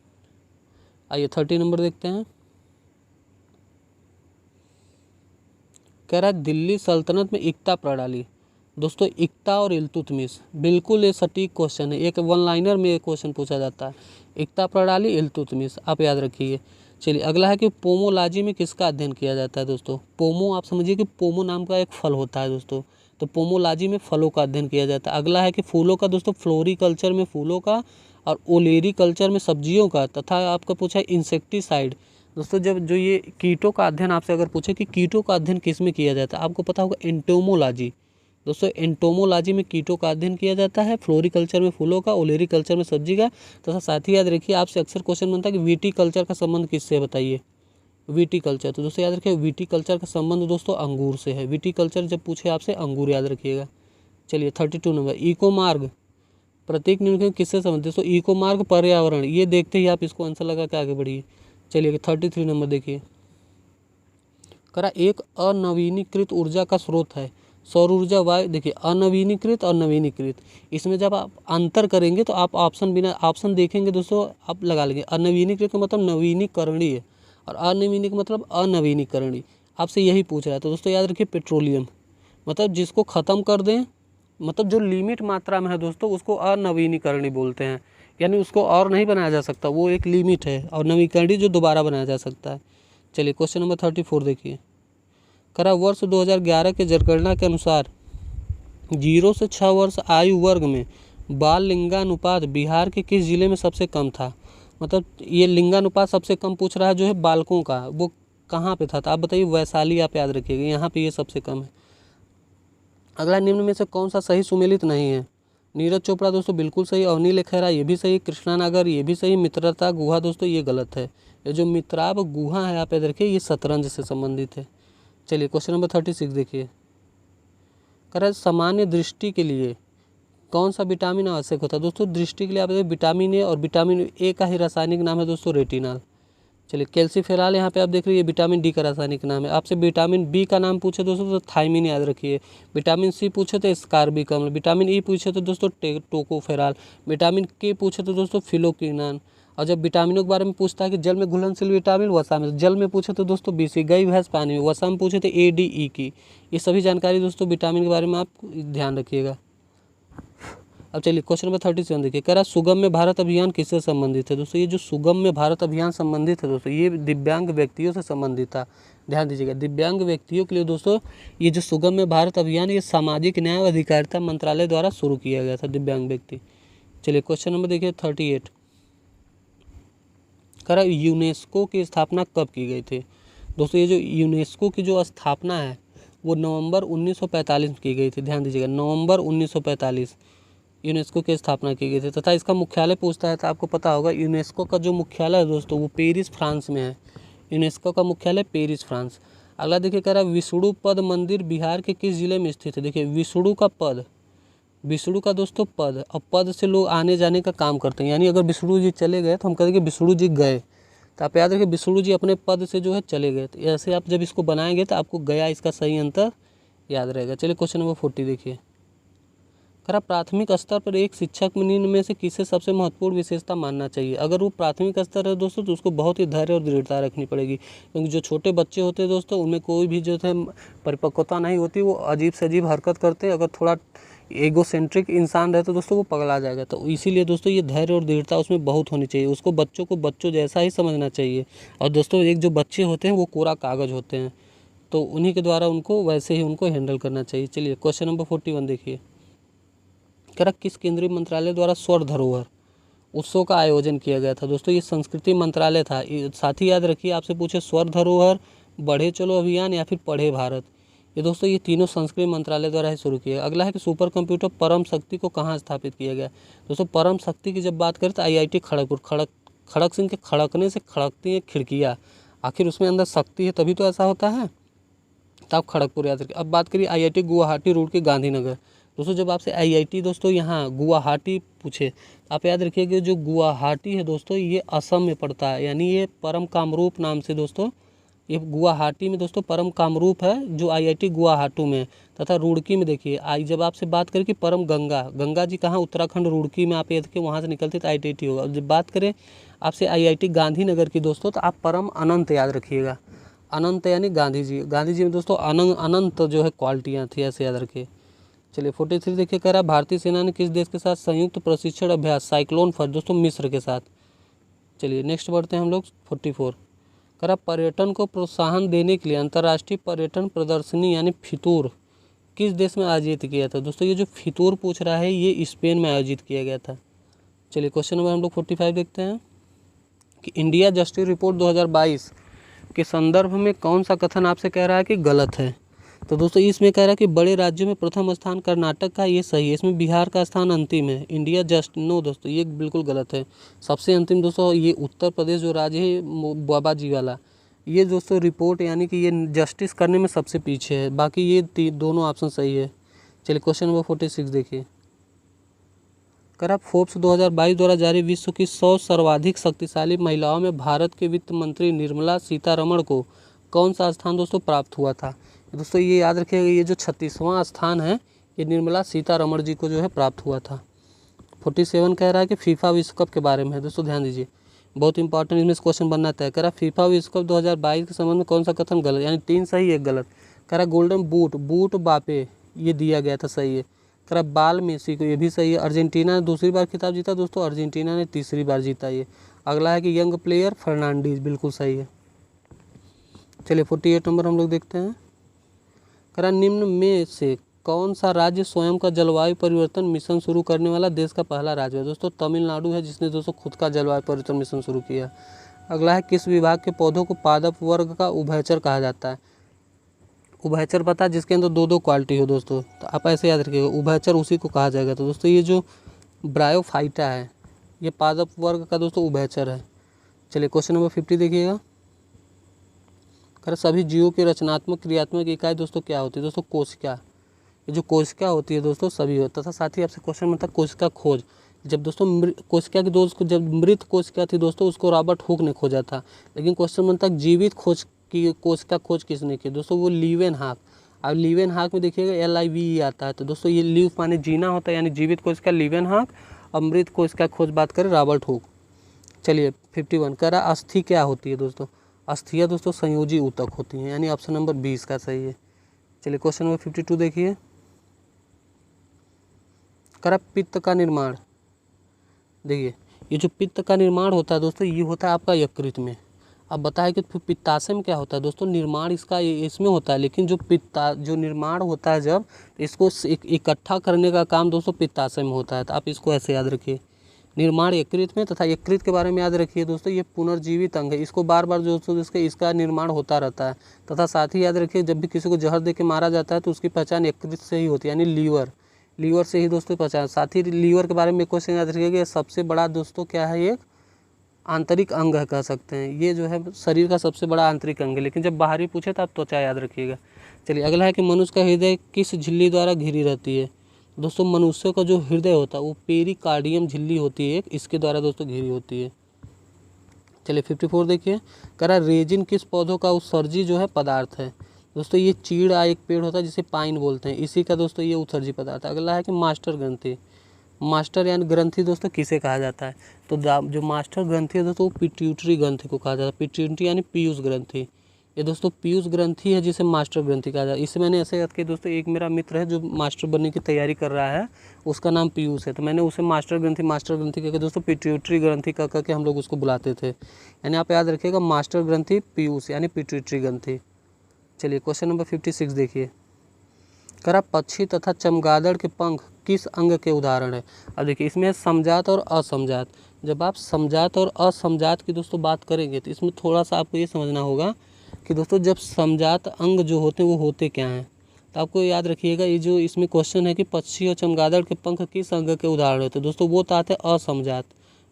Speaker 1: आइए 30 नंबर देखते हैं। कह रहा है दिल्ली सल्तनत में इक्ता प्रणाली। दोस्तों इक्ता और इल्तुतमिश, बिल्कुल ये सटीक क्वेश्चन है, एक वन लाइनर में एक क्वेश्चन पूछा जाता है। इक्ता प्रणाली, इल्तुतमिश, आप याद रखिए। चलिए अगला है कि पोमोलॉजी में किसका अध्ययन किया जाता है? दोस्तों पोमो, आप समझिए कि पोमो नाम का एक फल होता है दोस्तों, तो पोमोलॉजी में फलों का अध्ययन किया जाता है। अगला है कि फूलों का दोस्तों फ्लोरिकल्चर में फूलों का, और ओलेरिकल्चर में सब्जियों का। तथा आपका पूछा है इंसेक्टिसाइड। दोस्तों जब जो ये कीटों का अध्ययन आपसे अगर पूछे कि कीटों का अध्ययन किस में किया जाता है, आपको पता होगा एंटोमोलॉजी, दोस्तों एंटोमोलॉजी में कीटों का अध्ययन किया जाता है, फ्लोरिकल्चर में फूलों का, ओलेरीकल्चर में सब्जी का तथा साथ ही याद रखिए आपसे अक्सर क्वेश्चन बनता है कि विटीकल्चर का संबंध किससे है, बताइए। विटीकल्चर, तो दोस्तों याद रखिए विटीकल्चर का संबंध दोस्तों अंगूर से है। विटीकल्चर जब पूछे आपसे अंगूर याद रखिएगा। चलिए 32 नंबर, इको मार्ग प्रतीक निम्नलिखित किससे संबंधित। दोस्तों इको मार्ग पर्यावरण, ये देखते ही आप इसको आंसर लगा के आगे बढ़िए। चलिए 33 नंबर देखिए, करा एक अनवीनीकृत ऊर्जा का स्रोत है, सौर ऊर्जा, वायु। देखिए अनवीनीकृत और नवीनीकृत, इसमें जब आप अंतर करेंगे तो आप ऑप्शन बिना ऑप्शन देखेंगे दोस्तों आप लगा लेंगे। अनवीनीकृत का मतलब नवीनीकरणीय और अनवीनीकृत मतलब अनवीनीकरणीय, आपसे यही पूछ रहा है। तो दोस्तों याद रखिए पेट्रोलियम मतलब जिसको ख़त्म कर दें, मतलब जो लिमिट मात्रा में है दोस्तों उसको अनवीनीकरणीय बोलते हैं, यानी उसको और नहीं बनाया जा सकता, वो एक लिमिट है। और नवीकरणीय जो दोबारा बनाया जा सकता है। चलिए क्वेश्चन नंबर 34 देखिए, करा वर्ष 2011 के जनगणना के अनुसार 0 से 6 वर्ष आयु वर्ग में बाल लिंगानुपात बिहार के किस जिले में सबसे कम था। मतलब ये लिंगानुपात सबसे कम पूछ रहा है जो है बालकों का, वो कहाँ पे था। तो आप बताइए वैशाली, आप याद रखिएगा यहाँ पे ये सबसे कम है। अगला निम्न में से कौन सा सही सुमेलित नहीं है। नीरज चोपड़ा दोस्तों बिल्कुल सही, अवनी लेखरा ये भी सही, कृष्णा नागर ये भी सही, मित्रता गुहा दोस्तों ये गलत है। ये जो मित्राब गुहा है आप याद रखिए ये शतरंज से संबंधित है। चलिए क्वेश्चन नंबर 36 देखिए, कह सामान्य दृष्टि के लिए कौन सा विटामिन आवश्यक होता है। दोस्तों दृष्टि के लिए आप विटामिन ए, और विटामिन ए का ही रासायनिक नाम है दोस्तों रेटिनॉल। चलिए कैल्सीफेरॉल यहाँ पे आप देख रहे हैं विटामिन डी का रासायनिक नाम है। आपसे विटामिन बी का नाम पूछे दोस्तों तो थायमिन याद रखिए। विटामिन सी पूछे तो स्कारबिकम, विटामिन ई पूछे तो दोस्तों टोकोफेरॉल, विटामिन के पूछे तो दोस्तों फिलोक्विनान। और जब विटामिनों के बारे में पूछता है कि जल में घुलनशील विटामिन वसा में, जल में पूछे तो दोस्तों BC, गई भैंस पानी में, वसा में पूछे तो ADE की। ये सभी जानकारी दोस्तों विटामिन के बारे में आप ध्यान रखिएगा। अब चलिए क्वेश्चन नंबर 37 देखिए, कह रहा सुगम्य भारत अभियान किससे संबंधित है। दोस्तों ये जो सुगम्य भारत अभियान संबंधित है दोस्तों ये दिव्यांग व्यक्तियों से संबंधित था। ध्यान दीजिएगा दिव्यांग व्यक्तियों के लिए दोस्तों ये जो सुगम्य भारत अभियान ये सामाजिक न्याय और अधिकारिता मंत्रालय द्वारा शुरू किया गया था, दिव्यांग व्यक्ति। चलिए क्वेश्चन नंबर देखिए 38, कह रहा यूनेस्को की स्थापना कब की गई थी। दोस्तों ये जो यूनेस्को की जो स्थापना है वो नवंबर 1945 में की गई थी। ध्यान दीजिएगा नवंबर 1945 यूनेस्को की स्थापना की गई थी तथा इसका मुख्यालय पूछता है तो आपको पता होगा यूनेस्को का जो मुख्यालय है दोस्तों वो पेरिस फ्रांस में है। यूनेस्को का मुख्यालय पेरिस फ्रांस। अगला देखिए कह रहा है विष्णु पद मंदिर बिहार के किस जिले में स्थित है। देखिए विष्णु का पद, विष्णु का दोस्तों पद, और पद से लोग आने जाने का काम करते हैं, यानी अगर विष्णु जी चले गए तो हम कहेंगे विष्णु जी गए। तो आप याद रखिए विष्णु जी अपने पद से जो है चले गए। तो ऐसे आप जब इसको बनाएंगे तो आपको गया इसका सही अंतर याद रहेगा। चलिए क्वेश्चन नंबर 40 देखिए, करा प्राथमिक स्तर पर एक शिक्षक निम्न में से किसे सबसे महत्वपूर्ण विशेषता मानना चाहिए। अगर वो प्राथमिक स्तर है दोस्तों तो उसको बहुत ही धैर्य और दृढ़ता रखनी पड़ेगी, क्योंकि जो छोटे बच्चे होते हैं दोस्तों उनमें कोई भी जो है परिपक्वता नहीं होती, वो अजीब से अजीब हरकत करते हैं। अगर थोड़ा एगोसेंट्रिक इंसान रहे तो दोस्तों वो पगला जाएगा। तो इसीलिए दोस्तों ये धैर्य और दृढ़ता उसमें बहुत होनी चाहिए, उसको बच्चों को बच्चों जैसा ही समझना चाहिए। और दोस्तों एक जो बच्चे होते हैं वो कोरा कागज़ होते हैं, तो उन्हीं के द्वारा उनको वैसे ही उनको हैंडल करना चाहिए। चलिए क्वेश्चन नंबर 41 देखिए, कह रहा किस केंद्रीय मंत्रालय द्वारा स्वर्ण धरोहर उत्सव का आयोजन किया गया था। दोस्तों ये संस्कृति मंत्रालय था। साथ ही याद रखिए आपसे पूछे स्वर्ण धरोहर, बढ़े चलो अभियान या फिर पढ़े भारत, ये दोस्तों ये तीनों संस्कृति मंत्रालय द्वारा ही शुरू किया। अगला है कि सुपर कंप्यूटर परम शक्ति को कहाँ स्थापित किया गया। दोस्तों परम शक्ति की जब बात करें तो IIT खड़गपुर, खड़क सिंह के खड़कने से खड़कती हैं खिड़कियाँ, आखिर उसमें अंदर शक्ति है तभी तो ऐसा होता है। तो आप खड़गपुर याद रखिए। अब बात करिए IIT गुवाहाटी रुड़की गांधीनगर। दोस्तों जब आपसे IIT दोस्तों यहाँ गुवाहाटी पूछे आप याद रखिए कि जो गुवाहाटी है दोस्तों ये असम में पड़ता है, यानी ये परम कामरूप नाम से दोस्तों ये गुवाहाटी में दोस्तों परम कामरूप है जो IIT गुवाहाटी में। तथा रुड़की में देखिए जब आपसे बात करें कि परम गंगा, गंगा जी कहाँ उत्तराखंड रुड़की में, आप याद रखिए वहाँ से निकलते तो IIT होगा। जब बात करें आपसे IIT गांधीनगर की दोस्तों तो आप परम अनंत याद रखिएगा। अनंत यानी गांधी जी, गांधी जी में दोस्तों अनंत जो है क्वालिटियाँ थी, ऐसे याद रखिए। चलिए 43 देखिए, कह रहा भारतीय सेना ने किस देश के साथ संयुक्त प्रशिक्षण अभ्यास साइक्लोन फर्स्ट, दोस्तों मिस्र के साथ। चलिए नेक्स्ट बढ़ते हैं हम लोग 44, कह रहा पर्यटन को प्रोत्साहन देने के लिए अंतर्राष्ट्रीय पर्यटन प्रदर्शनी यानी फितूर किस देश में आयोजित किया था। दोस्तों ये जो फितूर पूछ रहा है ये स्पेन में आयोजित किया गया था। चलिए क्वेश्चन नंबर हम लोग 45 देखते हैं कि इंडिया जस्टिस रिपोर्ट 2022 के संदर्भ में कौन सा कथन आपसे कह रहा है कि गलत है। तो दोस्तों इसमें कह रहा है कि बड़े राज्यों में प्रथम स्थान कर्नाटक का, ये सही है। इसमें बिहार का स्थान अंतिम है। इंडिया जस्ट, नो दोस्तों ये बिल्कुल गलत है। सबसे अंतिम दोस्तों ये उत्तर प्रदेश जो राज्य है बाबाजी वाला, ये दोस्तों रिपोर्ट यानी कि ये जस्टिस करने में सबसे पीछे है। बाकी ये दोनों ऑप्शन सही है। चलिए क्वेश्चन नंबर 46 देखिए। कर फोर्ब्स 2022 द्वारा जारी विश्व की 100 सर्वाधिक शक्तिशाली महिलाओं में भारत के वित्त मंत्री निर्मला सीतारमण को कौन सा स्थान दोस्तों प्राप्त हुआ था? दोस्तों ये याद रखिएगा, ये जो 36वां स्थान है ये निर्मला सीतारमण जी को जो है प्राप्त हुआ था। 47 कह रहा है कि फीफा विश्व कप के बारे में है। दोस्तों ध्यान दीजिए, बहुत इंपॉर्टेंट इसमें क्वेश्चन बनना तय। कह रहा फीफा विश्व कप 2022 के संबंध में कौन सा कथन गलत, यानी 3 सही 1 गलत। कह रहा गोल्डन बूट बापे ये दिया गया था, सही है। कह रहा बाल मेसी को, ये भी सही है। अर्जेंटीना ने दूसरी बार खिताब जीता दोस्तों, अर्जेंटीना ने तीसरी बार जीता ये। अगला है कि यंग प्लेयर फर्नांडीज, बिल्कुल सही है। चलिए 48 नंबर हम लोग देखते हैं। कह रहा निम्न में से कौन सा राज्य स्वयं का जलवायु परिवर्तन मिशन शुरू करने वाला देश का पहला राज्य है? दोस्तों तमिलनाडु है, जिसने दोस्तों खुद का जलवायु परिवर्तन मिशन शुरू किया। अगला है किस विभाग के पौधों को पादप वर्ग का उभयचर कहा जाता है? उभयचर पता है, जिसके अंदर 2 क्वालिटी हो दोस्तों, तो आप ऐसे याद रखिएगा, उभयचर उसी को कहा जाएगा। तो दोस्तों ये जो ब्रायोफाइटा है ये पादप वर्ग का दोस्तों उभयचर है। चलिए क्वेश्चन नंबर 50 देखिएगा। कर सभी जीवों की रचनात्मक क्रियात्मक इकाई दोस्तों क्या होती है? दोस्तों कोशिका। ये जो कोशिका होती है दोस्तों सभी होता तथा साथ ही आपसे क्वेश्चन में था कोशिका खोज। जब दोस्तों कोशिका की दोस्त जब मृत कोशिका थी दोस्तों, उसको रॉबर्ट हुक ने खोजा था। लेकिन क्वेश्चन में था जीवित खोज की कोशिका खोज किसने की? दोस्तों वो लीवेनहॉक। अब लीवेनहॉक में देखिएगा LIVE आता है। तो दोस्तों ये लीव माने जीना होता है, यानी जीवित कोशिका लीवेनहॉक, और मृत कोशिका खोज बात करें रॉबर्ट हुक। चलिए 51 कह रहा अस्थि क्या होती है? दोस्तों अस्थियाँ दोस्तों संयोजी ऊतक होती हैं, यानी ऑप्शन नंबर 20 का सही है। चलिए क्वेश्चन नंबर 52 देखिए। करा पित्त का निर्माण, देखिए ये जो पित्त का निर्माण होता है दोस्तों ये होता है आपका यकृत में। अब बताया कि पित्ताशय में क्या होता है? दोस्तों निर्माण इसका इसमें होता है, लेकिन जो निर्माण होता है जब इसको इकट्ठा करने का काम दोस्तों पित्ताशय में होता है। तो आप इसको ऐसे याद रखिए, निर्माण यकृत में, तथा यकृत के बारे में याद रखिए दोस्तों ये पुनर्जीवित अंग है। इसको बार बार दोस्तों इसका निर्माण होता रहता है। तथा साथ ही याद रखिए जब भी किसी को जहर दे के मारा जाता है तो उसकी पहचान यकृत से ही होती है, यानी लीवर से ही दोस्तों पहचान। साथ ही लीवर के बारे में क्वेश्चन याद रखिएगा, सबसे बड़ा दोस्तों क्या है, एक आंतरिक अंग है कह सकते हैं। ये जो है शरीर का सबसे बड़ा आंतरिक अंग है, लेकिन जब बाहरी पूछे तो आप त्वचा याद रखिएगा। चलिए अगला है कि मनुष्य का हृदय किस झिल्ली द्वारा घिरी रहती है? दोस्तों मनुष्य का जो हृदय होता है वो पेरिकार्डियम झिल्ली होती है, इसके द्वारा दोस्तों घिरी होती है। चलिए 54 देखिए। कह रहा रेजिन किस पौधों का उत्सर्जी जो है पदार्थ है? दोस्तों ये चीड़ एक पेड़ होता है जिसे पाइन बोलते हैं, इसी का दोस्तों ये उत्सर्जी पदार्थ है। अगला है कि मास्टर ग्रंथि, मास्टर यानी ग्रंथि दोस्तों किसे कहा जाता है? तो जो मास्टर ग्रंथि है दोस्तों वो पिट्यूटरी ग्रंथि को कहा जाता है। पिट्यूटरी यानी पीयूष ग्रंथि, ये दोस्तों पीयूष ग्रंथि है जिसे मास्टर ग्रंथि कहा जाता है। इसे मैंने ऐसे याद किया दोस्तों, एक मेरा मित्र है जो मास्टर बनने की तैयारी कर रहा है, उसका नाम पीयूष है, तो मैंने उसे मास्टर ग्रंथि कहकर दोस्तों पिट्यूटरी ग्रंथि कह करके हम लोग उसको बुलाते थे। यानी आप याद रखिएगा मास्टर ग्रंथि पीयूष यानी पिट्यूटरी ग्रंथि। चलिए क्वेश्चन नंबर 56 देखिए। करा पक्षी तथा चमगादड़ के पंख किस अंग के उदाहरण है? अब देखिए इसमें समजात और असमजात। जब आप समजात और असमजात की दोस्तों बात करेंगे तो इसमें थोड़ा सा आपको ये समझना होगा कि दोस्तों जब समजात अंग जो होते हैं वो होते क्या हैं। तो आपको याद रखिएगा ये जो इसमें क्वेश्चन है कि पक्षी और चमगादड़ के पंख किस अंग के उदाहरण होते हैं, दोस्तों वो तो आते हैं असमजात।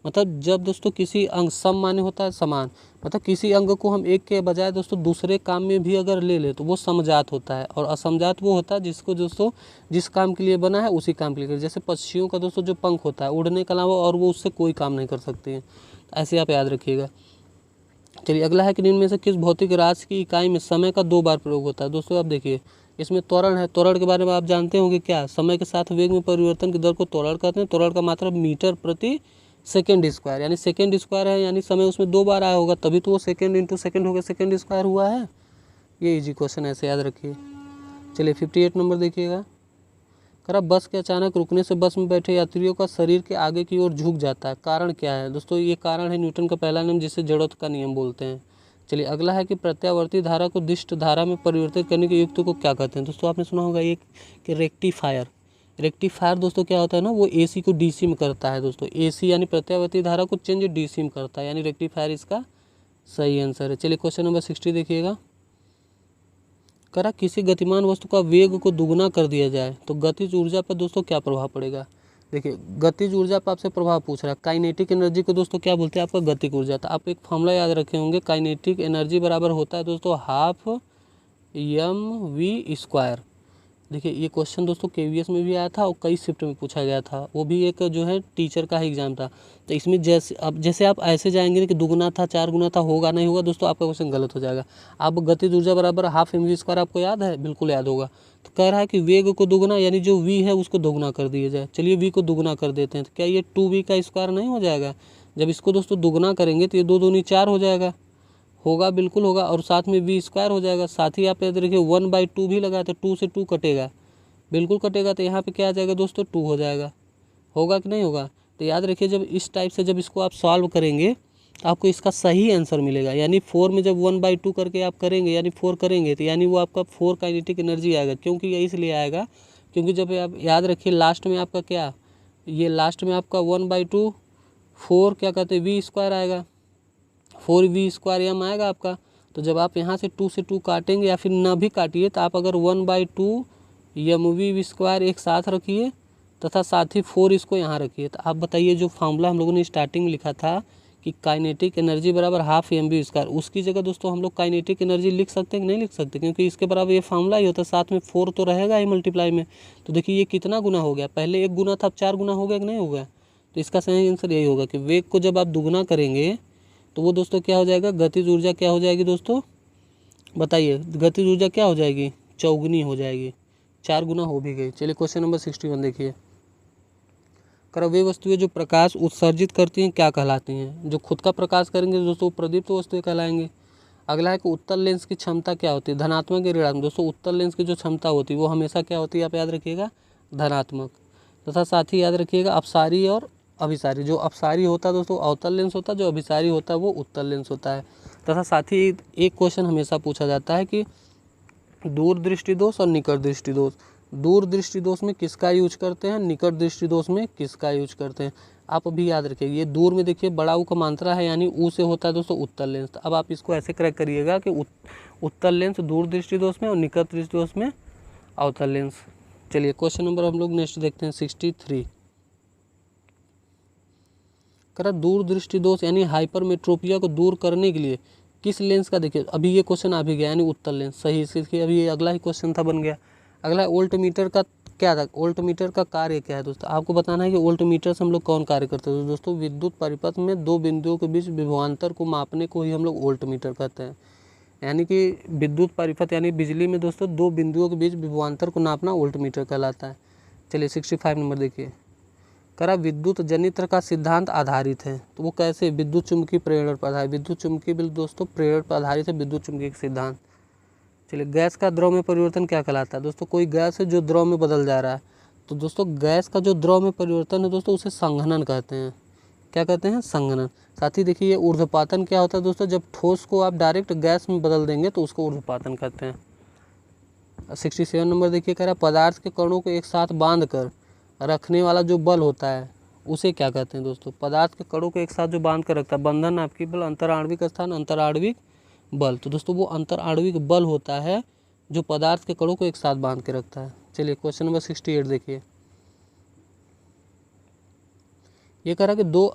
Speaker 1: मतलब जब दोस्तों किसी अंग, सम माने होता है समान, मतलब किसी अंग को हम एक के बजाय दोस्तों दूसरे काम में भी अगर ले ले तो वो समजात होता है। और असमजात वो होता है जिसको दोस्तों जिस काम के लिए बना है उसी काम के लिए, जैसे पक्षियों का दोस्तों जो पंख होता है उड़ने के अलावा और वो उससे कोई काम नहीं कर सकते हैं। ऐसे आप याद रखिएगा। चलिए अगला है कि इनमें से किस भौतिक राशि की इकाई में समय का 2 बार प्रयोग होता है? दोस्तों आप देखिए इसमें त्वरण है। त्वरण के बारे में आप जानते होंगे क्या? समय के साथ वेग में परिवर्तन की दर को त्वरण कहते हैं। त्वरण का मात्रा मीटर प्रति सेकेंड स्क्वायर, यानी सेकेंड स्क्वायर है, यानी समय उसमें 2 बार आया होगा तभी तो वो सेकेंड इंटू सेकेंड हो गया, सेकेंड स्क्वायर हुआ है। ये इजी क्वेश्चन ऐसे याद रखिए। चलिए 58 नंबर देखिएगा। करा बस के अचानक रुकने से बस में बैठे यात्रियों का शरीर के आगे की ओर झुक जाता है, कारण क्या है? दोस्तों ये कारण है न्यूटन का पहला नियम, जिसे जड़त्व का नियम बोलते हैं। चलिए अगला है कि प्रत्यावर्ती धारा को दिष्ट धारा में परिवर्तित करने के युक्त को क्या कहते हैं? दोस्तों आपने सुना होगा एक कि रेक्टिफायर। रेक्टिफायर दोस्तों क्या होता है ना, वो AC को DC में करता है दोस्तों। AC यानी प्रत्यावर्ती धारा को चेंज DC में करता है, यानी रेक्टिफायर इसका सही आंसर है। चलिए क्वेश्चन नंबर 60 देखिएगा। करा किसी गतिमान वस्तु का वेग को दुगना कर दिया जाए तो गतिज ऊर्जा पर दोस्तों क्या प्रभाव पड़ेगा। देखिए गतिज ऊर्जा पर आपसे प्रभाव पूछ रहा है। काइनेटिक एनर्जी को दोस्तों क्या बोलते हैं, आपका गतिक ऊर्जा। तो आप एक फॉर्मूला याद रखे होंगे, काइनेटिक एनर्जी बराबर होता है दोस्तों हाफ mv²। देखिए ये क्वेश्चन दोस्तों KVS में भी आया था और कई शिफ्ट में पूछा गया था, वो भी एक जो है टीचर का ही एग्जाम था। तो इसमें जैसे आप ऐसे जाएंगे कि दुगुना था, 4 गुना था, होगा नहीं होगा दोस्तों, आपका क्वेश्चन गलत हो जाएगा। आप गतिज ऊर्जा बराबर हाफ mv² आपको याद है, बिल्कुल याद होगा। तो कह रहा है कि वेग को दुगुना यानी जो v है उसको दोगुना कर दिया जाए। चलिए v को दुगुना कर देते हैं, तो क्या ये 2v का स्क्वायर नहीं हो जाएगा। जब इसको दोस्तों दुगुना करेंगे तो ये 2 दूनी 4 हो जाएगा, होगा बिल्कुल होगा, और साथ में v² हो जाएगा। साथ ही आप याद रखिए 1/2 भी लगा तो 2 से 2 कटेगा, बिल्कुल कटेगा। तो यहाँ पे क्या आ जाएगा दोस्तों 2 हो जाएगा, होगा कि नहीं होगा। तो याद रखिए जब इस टाइप से जब इसको आप सॉल्व करेंगे आपको इसका सही आंसर मिलेगा। यानी 4 में जब 1/2 करके आप करेंगे यानी 4 करेंगे तो यानी वो आपका 4 काइनेटिक एनर्जी आएगा। क्योंकि ये इसलिए आएगा क्योंकि जब आप याद रखिए लास्ट में आपका क्या, ये लास्ट में आपका 1/2 4 क्या कहते हैं v² आएगा, 4v² m आएगा आपका। तो जब आप यहाँ से 2 से 2 काटेंगे या फिर ना भी काटिए तो आप अगर 1/2 mv² एक साथ रखिए तथा साथ ही 4 इसको यहाँ रखिए। तो आप बताइए जो फार्मूला हम लोगों ने स्टार्टिंग में लिखा था कि काइनेटिक एनर्जी बराबर हाफ mv², उसकी जगह दोस्तों हम लोग काइनेटिक एनर्जी लिख सकते हैं कि नहीं लिख सकते, क्योंकि इसके बराबर ये फार्मूला ही होता है, साथ में 4 तो रहेगा ही मल्टीप्लाई में। तो देखिए ये कितना गुना हो गया, पहले 1 गुना था अब 4 गुना हो गया कि नहीं हो गया। तो इसका सही आंसर यही होगा कि वेग को जब आप दुगुना करेंगे तो वो दोस्तों क्या हो जाएगा, गतिज ऊर्जा क्या हो जाएगी दोस्तों, बताइए गतिज ऊर्जा क्या हो जाएगी, चौगुनी हो जाएगी, 4 गुना हो भी गई। चलिए क्वेश्चन नंबर 61 देखिए। कर वे वस्तुएं जो प्रकाश उत्सर्जित करती हैं क्या कहलाती हैं। जो खुद का प्रकाश करेंगे दोस्तों प्रदीप्त वस्तुएं कहलाएंगे। अगला है कि उत्तल लेंस की क्षमता क्या होती है, धनात्मक या ऋणात्मक। दोस्तों उत्तल लेंस की जो क्षमता होती है वो हमेशा क्या होती है, आप याद रखिएगा धनात्मक। तथा साथ ही याद रखिएगा अपसारी और अभिसारी। जो अपसारी होता है दोस्तों अवतल लेंस होता है, जो अभिसारी होता है वो उत्तल लेंस होता है। तथा साथ ही एक क्वेश्चन हमेशा पूछा जाता है कि दूर दृष्टि दोष और निकट दृष्टि दोष। दूर दृष्टि दोष में किसका यूज करते हैं, निकट दृष्टि दोष में किसका यूज करते हैं। आप अभी याद रखिए ये दूर में देखिए बड़ा ऊ का मात्रा है यानी ऊ से होता है दोस्तों उत्तल लेंस। अब आप इसको ऐसे करेक्ट करिएगा कि उत्तल लेंस दूर दृष्टि दोष में और निकट दृष्टि दोष में अवतल लेंस। चलिए क्वेश्चन नंबर हम लोग नेक्स्ट देखते हैं 63। करा दूर दृष्टि दोष यानी हाइपरमेट्रोपिया को दूर करने के लिए किस लेंस का, देखिए अभी ये क्वेश्चन आ भी गया यानी उत्तल लेंस सही। इसके अभी ये अगला ही क्वेश्चन था बन गया। अगला वोल्टमीटर का क्या था, वोल्टमीटर का कार्य क्या है दोस्तों, आपको बताना है कि वोल्टमीटर से हम लोग कौन कार्य करते हैं। दोस्तों विद्युत परिपथ में 2 बिंदुओं के बीच विभवांतर को मापने को ही हम लोग वोल्टमीटर कहते हैं। यानी कि विद्युत परिपथ यानी बिजली में दोस्तों 2 बिंदुओं के बीच विभवांतर को नापना वोल्टमीटर कहलाता है। चलिए 65 नंबर देखिए। करा विद्युत जनित्र का सिद्धांत आधारित है, तो वो कैसे, विद्युत चुम्बकीय प्रेरण पर आधारित। विद्युत चुम्बकीय बिल दोस्तों प्रेरण पर आधारित है विद्युत चुम्बकीय सिद्धांत। चलिए गैस का द्रव में परिवर्तन क्या कहलाता है। दोस्तों कोई गैस है जो द्रव में बदल जा रहा है, तो दोस्तों गैस का जो द्रव में परिवर्तन है दोस्तों उसे संघनन कहते हैं। क्या कहते हैं, संघनन। साथ ही देखिए ये ऊर्ध्वपातन क्या होता है दोस्तों, जब ठोस को आप डायरेक्ट गैस में बदल देंगे तो उसको ऊर्ध्वपातन कहते हैं। 67 नंबर देखिए कह रहा है पदार्थ के कणों को एक साथ बांध कर रखने वाला जो बल होता है उसे क्या कहते हैं। दोस्तों पदार्थ के कणों को एक साथ जो बांध कर रखता है, बंधन आपकी बल, अंतराण्विक स्थान, अंतराण्विक बल। तो दोस्तों वो अंतराण्विक बल होता है जो पदार्थ के कणों को एक साथ बांध के रखता है। चलिए क्वेश्चन नंबर 68 देखिए। ये कह रहा है कि दो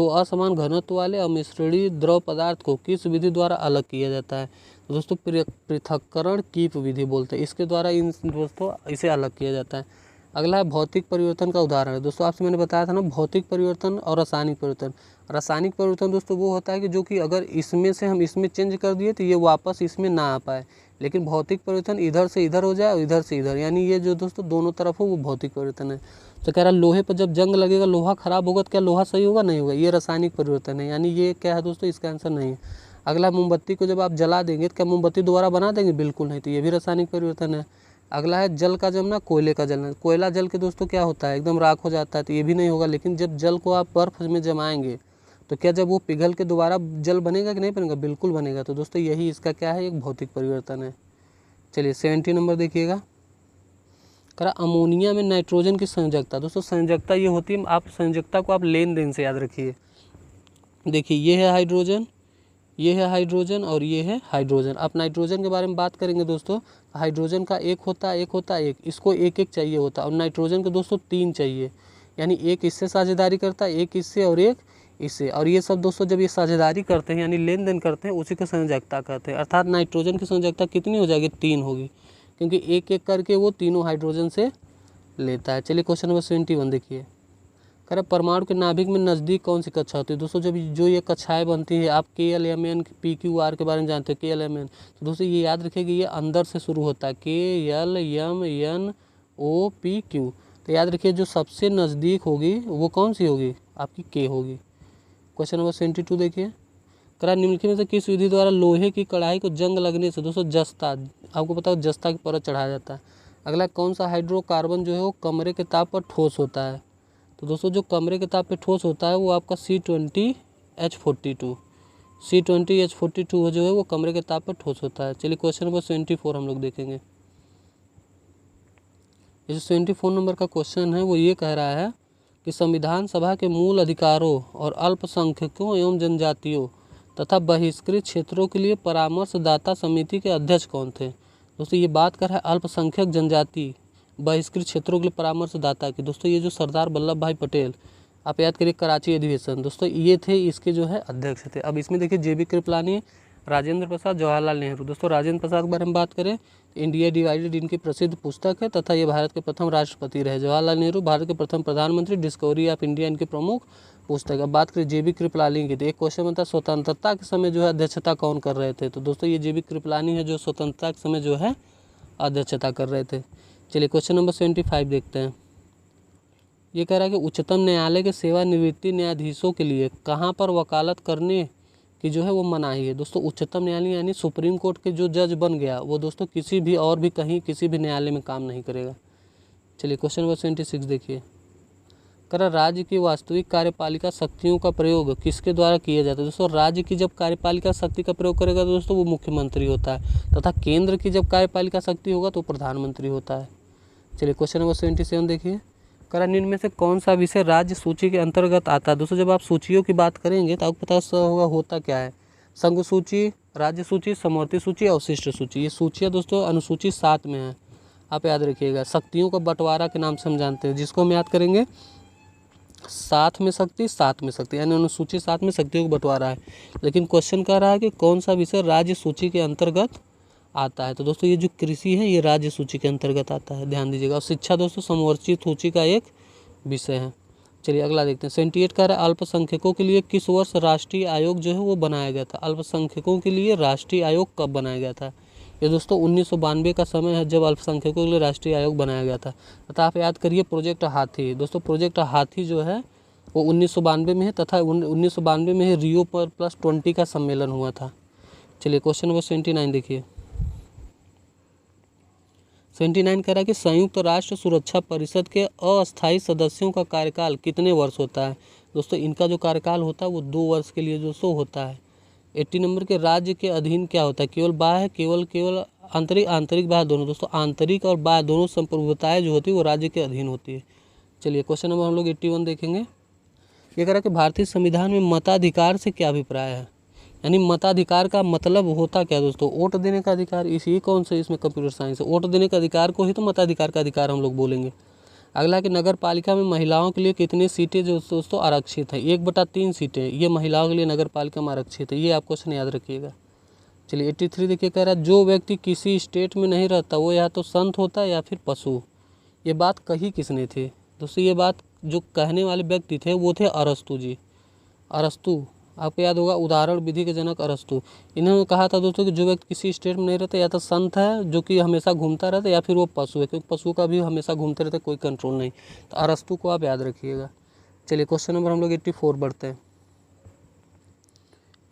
Speaker 1: असमान घनत्व वाले अमिश्रणीय द्रव पदार्थ को किस विधि द्वारा अलग किया जाता है। तो दोस्तों पृथक्करण कीप विधि बोलते हैं, इसके द्वारा इन दोस्तों इसे अलग किया जाता है। अगला है भौतिक परिवर्तन का उदाहरण है। दोस्तों आपसे मैंने बताया था ना भौतिक परिवर्तन और रासायनिक परिवर्तन। रासायनिक परिवर्तन दोस्तों वो होता है कि जो कि अगर इसमें से हम इसमें चेंज कर दिए तो ये वापस इसमें ना आ पाए, लेकिन भौतिक परिवर्तन इधर से इधर हो जाए और इधर से इधर, यानी ये जो दोस्तों दोनों तरफ हो वो भौतिक परिवर्तन है। तो कह रहा लोहे पर जब जंग लगेगा लोहा खराब होगा तो क्या लोहा सही होगा, नहीं होगा, ये रासायनिक परिवर्तन है, यानी ये क्या है दोस्तों, इसका आंसर नहीं है। अगला मोमबत्ती को जब आप जला देंगे तो क्या मोमबत्ती दोबारा बना देंगे, बिल्कुल नहीं, तो ये भी रासायनिक परिवर्तन है। अगला है जल का जमना कोयले का जलना। कोयला जल के दोस्तों क्या होता है, एकदम राख हो जाता है, तो ये भी नहीं होगा। लेकिन जब जल को आप बर्फ में जमाएंगे तो क्या जब वो पिघल के दोबारा जल बनेगा कि नहीं बनेगा, बिल्कुल बनेगा। तो दोस्तों यही इसका क्या है, एक भौतिक परिवर्तन है। चलिए 70 नंबर देखिएगा। करा अमोनिया में नाइट्रोजन की संयोजकता। दोस्तों संयोजकता ये होती है, आप संयोजकता को आप लेन देन से याद रखिए। देखिए ये है हाइड्रोजन, ये है हाइड्रोजन और ये है हाइड्रोजन। अब नाइट्रोजन के बारे में बात करेंगे दोस्तों, हाइड्रोजन का एक होता है एक, इसको एक एक चाहिए होता है, और नाइट्रोजन को दोस्तों 3 चाहिए, यानी एक इससे साझेदारी करता है, एक इससे और एक इससे। और ये सब दोस्तों जब ये साझेदारी करते हैं यानी लेन देन करते हैं, उसी को संयोजकता कहते हैं। अर्थात नाइट्रोजन की संयोजकता कितनी हो जाएगी, 3 होगी, क्योंकि एक एक करके वो तीनों हाइड्रोजन से लेता है। चलिए क्वेश्चन नंबर 71 देखिए, कह रहे परमाणु के नाभिक में नज़दीक कौन सी कक्षा होती है। दोस्तों जब जो ये कक्षाएं बनती हैं, आप KLMN PQR के बारे में जानते हैं, KLMN, तो दोस्तों ये याद रखिए कि ये अंदर से शुरू होता है, KLMNOPQ। तो याद रखिए जो सबसे नज़दीक होगी वो कौन सी होगी, आपकी K होगी। क्वेश्चन नंबर 72 देखिए, करा निम्नलिखित में से किस विधि द्वारा लोहे की कढ़ाई को जंग लगने से, दोस्तों जस्ता, आपको पता है जस्ता की परत चढ़ाया जाता है। अगला कौन सा हाइड्रोकार्बन जो है वो कमरे के ताप पर ठोस होता है। तो दोस्तों जो कमरे के ताप पे ठोस होता है वो आपका C20H42 जो है वो कमरे के ताप पर ठोस होता है। चलिए क्वेश्चन नंबर 74 हम लोग देखेंगे। ये जो 74 नंबर का क्वेश्चन है वो ये कह रहा है कि संविधान सभा के मूल अधिकारों और अल्पसंख्यकों एवं जनजातियों तथा बहिष्कृत क्षेत्रों के लिए परामर्शदाता समिति के अध्यक्ष कौन थे। दोस्तों ये बात कर रहा है अल्पसंख्यक, जनजाति, बहिष्कृत क्षेत्रों के लिए परामर्शदाता की। दोस्तों ये जो सरदार वल्लभ भाई पटेल, आप याद करिए कराची अधिवेशन, दोस्तों ये थे इसके जो है अध्यक्ष थे। अब इसमें देखिए JB कृपलानी, राजेंद्र प्रसाद, जवाहरलाल नेहरू। दोस्तों राजेंद्र प्रसाद के बारे में बात करें, इंडिया डिवाइडेड इनकी प्रसिद्ध पुस्तक है तथा ये भारत के प्रथम राष्ट्रपति रहे। जवाहरलाल नेहरू भारत के प्रथम प्रधानमंत्री, डिस्कवरी ऑफ इंडिया इनकी प्रमुख पुस्तक। अब बात करें JB कृपलानी की, तो एक क्वेश्चन बनता है स्वतंत्रता के समय जो है अध्यक्षता कौन कर रहे थे। तो दोस्तों ये JB कृपलानी है जो स्वतंत्रता के समय जो है अध्यक्षता कर रहे थे। चलिए क्वेश्चन नंबर 75 देखते हैं। ये कह रहा है कि उच्चतम न्यायालय के सेवानिवृत्ति न्यायाधीशों के लिए कहाँ पर वकालत करने की जो है वो मनाही है। दोस्तों उच्चतम न्यायालय यानी सुप्रीम कोर्ट के जो जज बन गया वो दोस्तों किसी भी और भी कहीं किसी भी न्यायालय में काम नहीं करेगा। चलिए क्वेश्चन नंबर 76 देखिए, कह रहा राज्य की वास्तविक कार्यपालिका शक्तियों का प्रयोग किसके द्वारा किया जाता है। दोस्तों राज्य की जब कार्यपालिका शक्ति का प्रयोग करेगा तो दोस्तों वो मुख्यमंत्री होता है, तथा केंद्र की जब कार्यपालिका शक्ति होगा तो प्रधानमंत्री होता है। चलिए क्वेश्चन नंबर 77 देखिए, करा निम्न में से कौन सा विषय राज्य सूची के अंतर्गत आता है। दोस्तों जब आप सूचियों की बात करेंगे तो आपको पता होगा होता क्या है, संघ सूची, राज्य सूची, समवर्ती सूची, अवशिष्ट सूची। ये सूचियाँ दोस्तों अनुसूची 7 में है, आप याद रखिएगा। शक्तियों का बंटवारा के नाम से हम जानते हैं, जिसको हम याद करेंगे 7 में शक्ति, 7 में शक्ति, यानी अनुसूची 7 में शक्तियों को बंटवारा है। लेकिन क्वेश्चन कह रहा है कि कौन सा विषय राज्य सूची के अंतर्गत आता है। तो दोस्तों ये जो कृषि है ये राज्य सूची के अंतर्गत आता है, ध्यान दीजिएगा। और शिक्षा दोस्तों समवर्ती सूची का एक विषय है। चलिए अगला देखते हैं। 78 कह रहा है अल्पसंख्यकों के लिए किस वर्ष राष्ट्रीय आयोग जो है वो बनाया गया था। अल्पसंख्यकों के लिए राष्ट्रीय आयोग कब बनाया गया था। ये दोस्तों 1992 का समय है जब अल्पसंख्यकों के लिए राष्ट्रीय आयोग बनाया गया था। तथा आप याद करिए प्रोजेक्ट हाथी, दोस्तों प्रोजेक्ट हाथी जो है वो 1992 में है, तथा 1992 में ही रियो पर +20 का सम्मेलन हुआ था। चलिए क्वेश्चन नंबर 79 देखिए। 79 कह रहा है कि संयुक्त राष्ट्र सुरक्षा परिषद के अस्थायी सदस्यों का कार्यकाल कितने वर्ष होता है। दोस्तों इनका जो कार्यकाल होता है वो 2 वर्ष के लिए दोस्तों होता है। 80 नंबर के राज्य के अधीन क्या होता है, केवल बाह्य, केवल आंतरिक बाह्य दोनों। दोस्तों आंतरिक और बाह्य दोनों संप्रभुताएं जो होती है वो राज्य के अधीन होती है। चलिए क्वेश्चन नंबर हम लोग 81 देखेंगे। ये कह रहा है कि भारतीय संविधान में मताधिकार से क्या अभिप्राय है, यानी मताधिकार का मतलब होता क्या दोस्तों, वोट देने का अधिकार। इसी कौन से इसमें कंप्यूटर साइंस है, वोट देने का अधिकार को ही तो मताधिकार का अधिकार हम लोग बोलेंगे। अगला कि नगर पालिका में महिलाओं के लिए कितनी सीटें जो दोस्तों आरक्षित हैं, 1/3 सीटें ये महिलाओं के लिए नगर पालिका में आरक्षित है। ये आप क्वेश्चन याद रखिएगा। चलिए 83 देखिए, कह रहा है जो व्यक्ति किसी स्टेट में नहीं रहता वो या तो संत होता है या फिर पशु। ये बात कही किसने थी दोस्तों, ये बात जो कहने वाले व्यक्ति थे वो थे अरस्तु जी। अरस्तु आपको याद होगा, उदाहरण विधि के जनक अरस्तु। इन्होंने कहा था दोस्तों कि जो व्यक्ति किसी स्टेट में नहीं रहता या तो संत है जो कि हमेशा घूमता रहता है, या फिर वो पशु है, क्योंकि पशु का भी हमेशा घूमते रहता है, कोई कंट्रोल नहीं। तो अरस्तु को आप याद रखिएगा। चलिए क्वेश्चन नंबर हम लोग 84 बढ़ते हैं।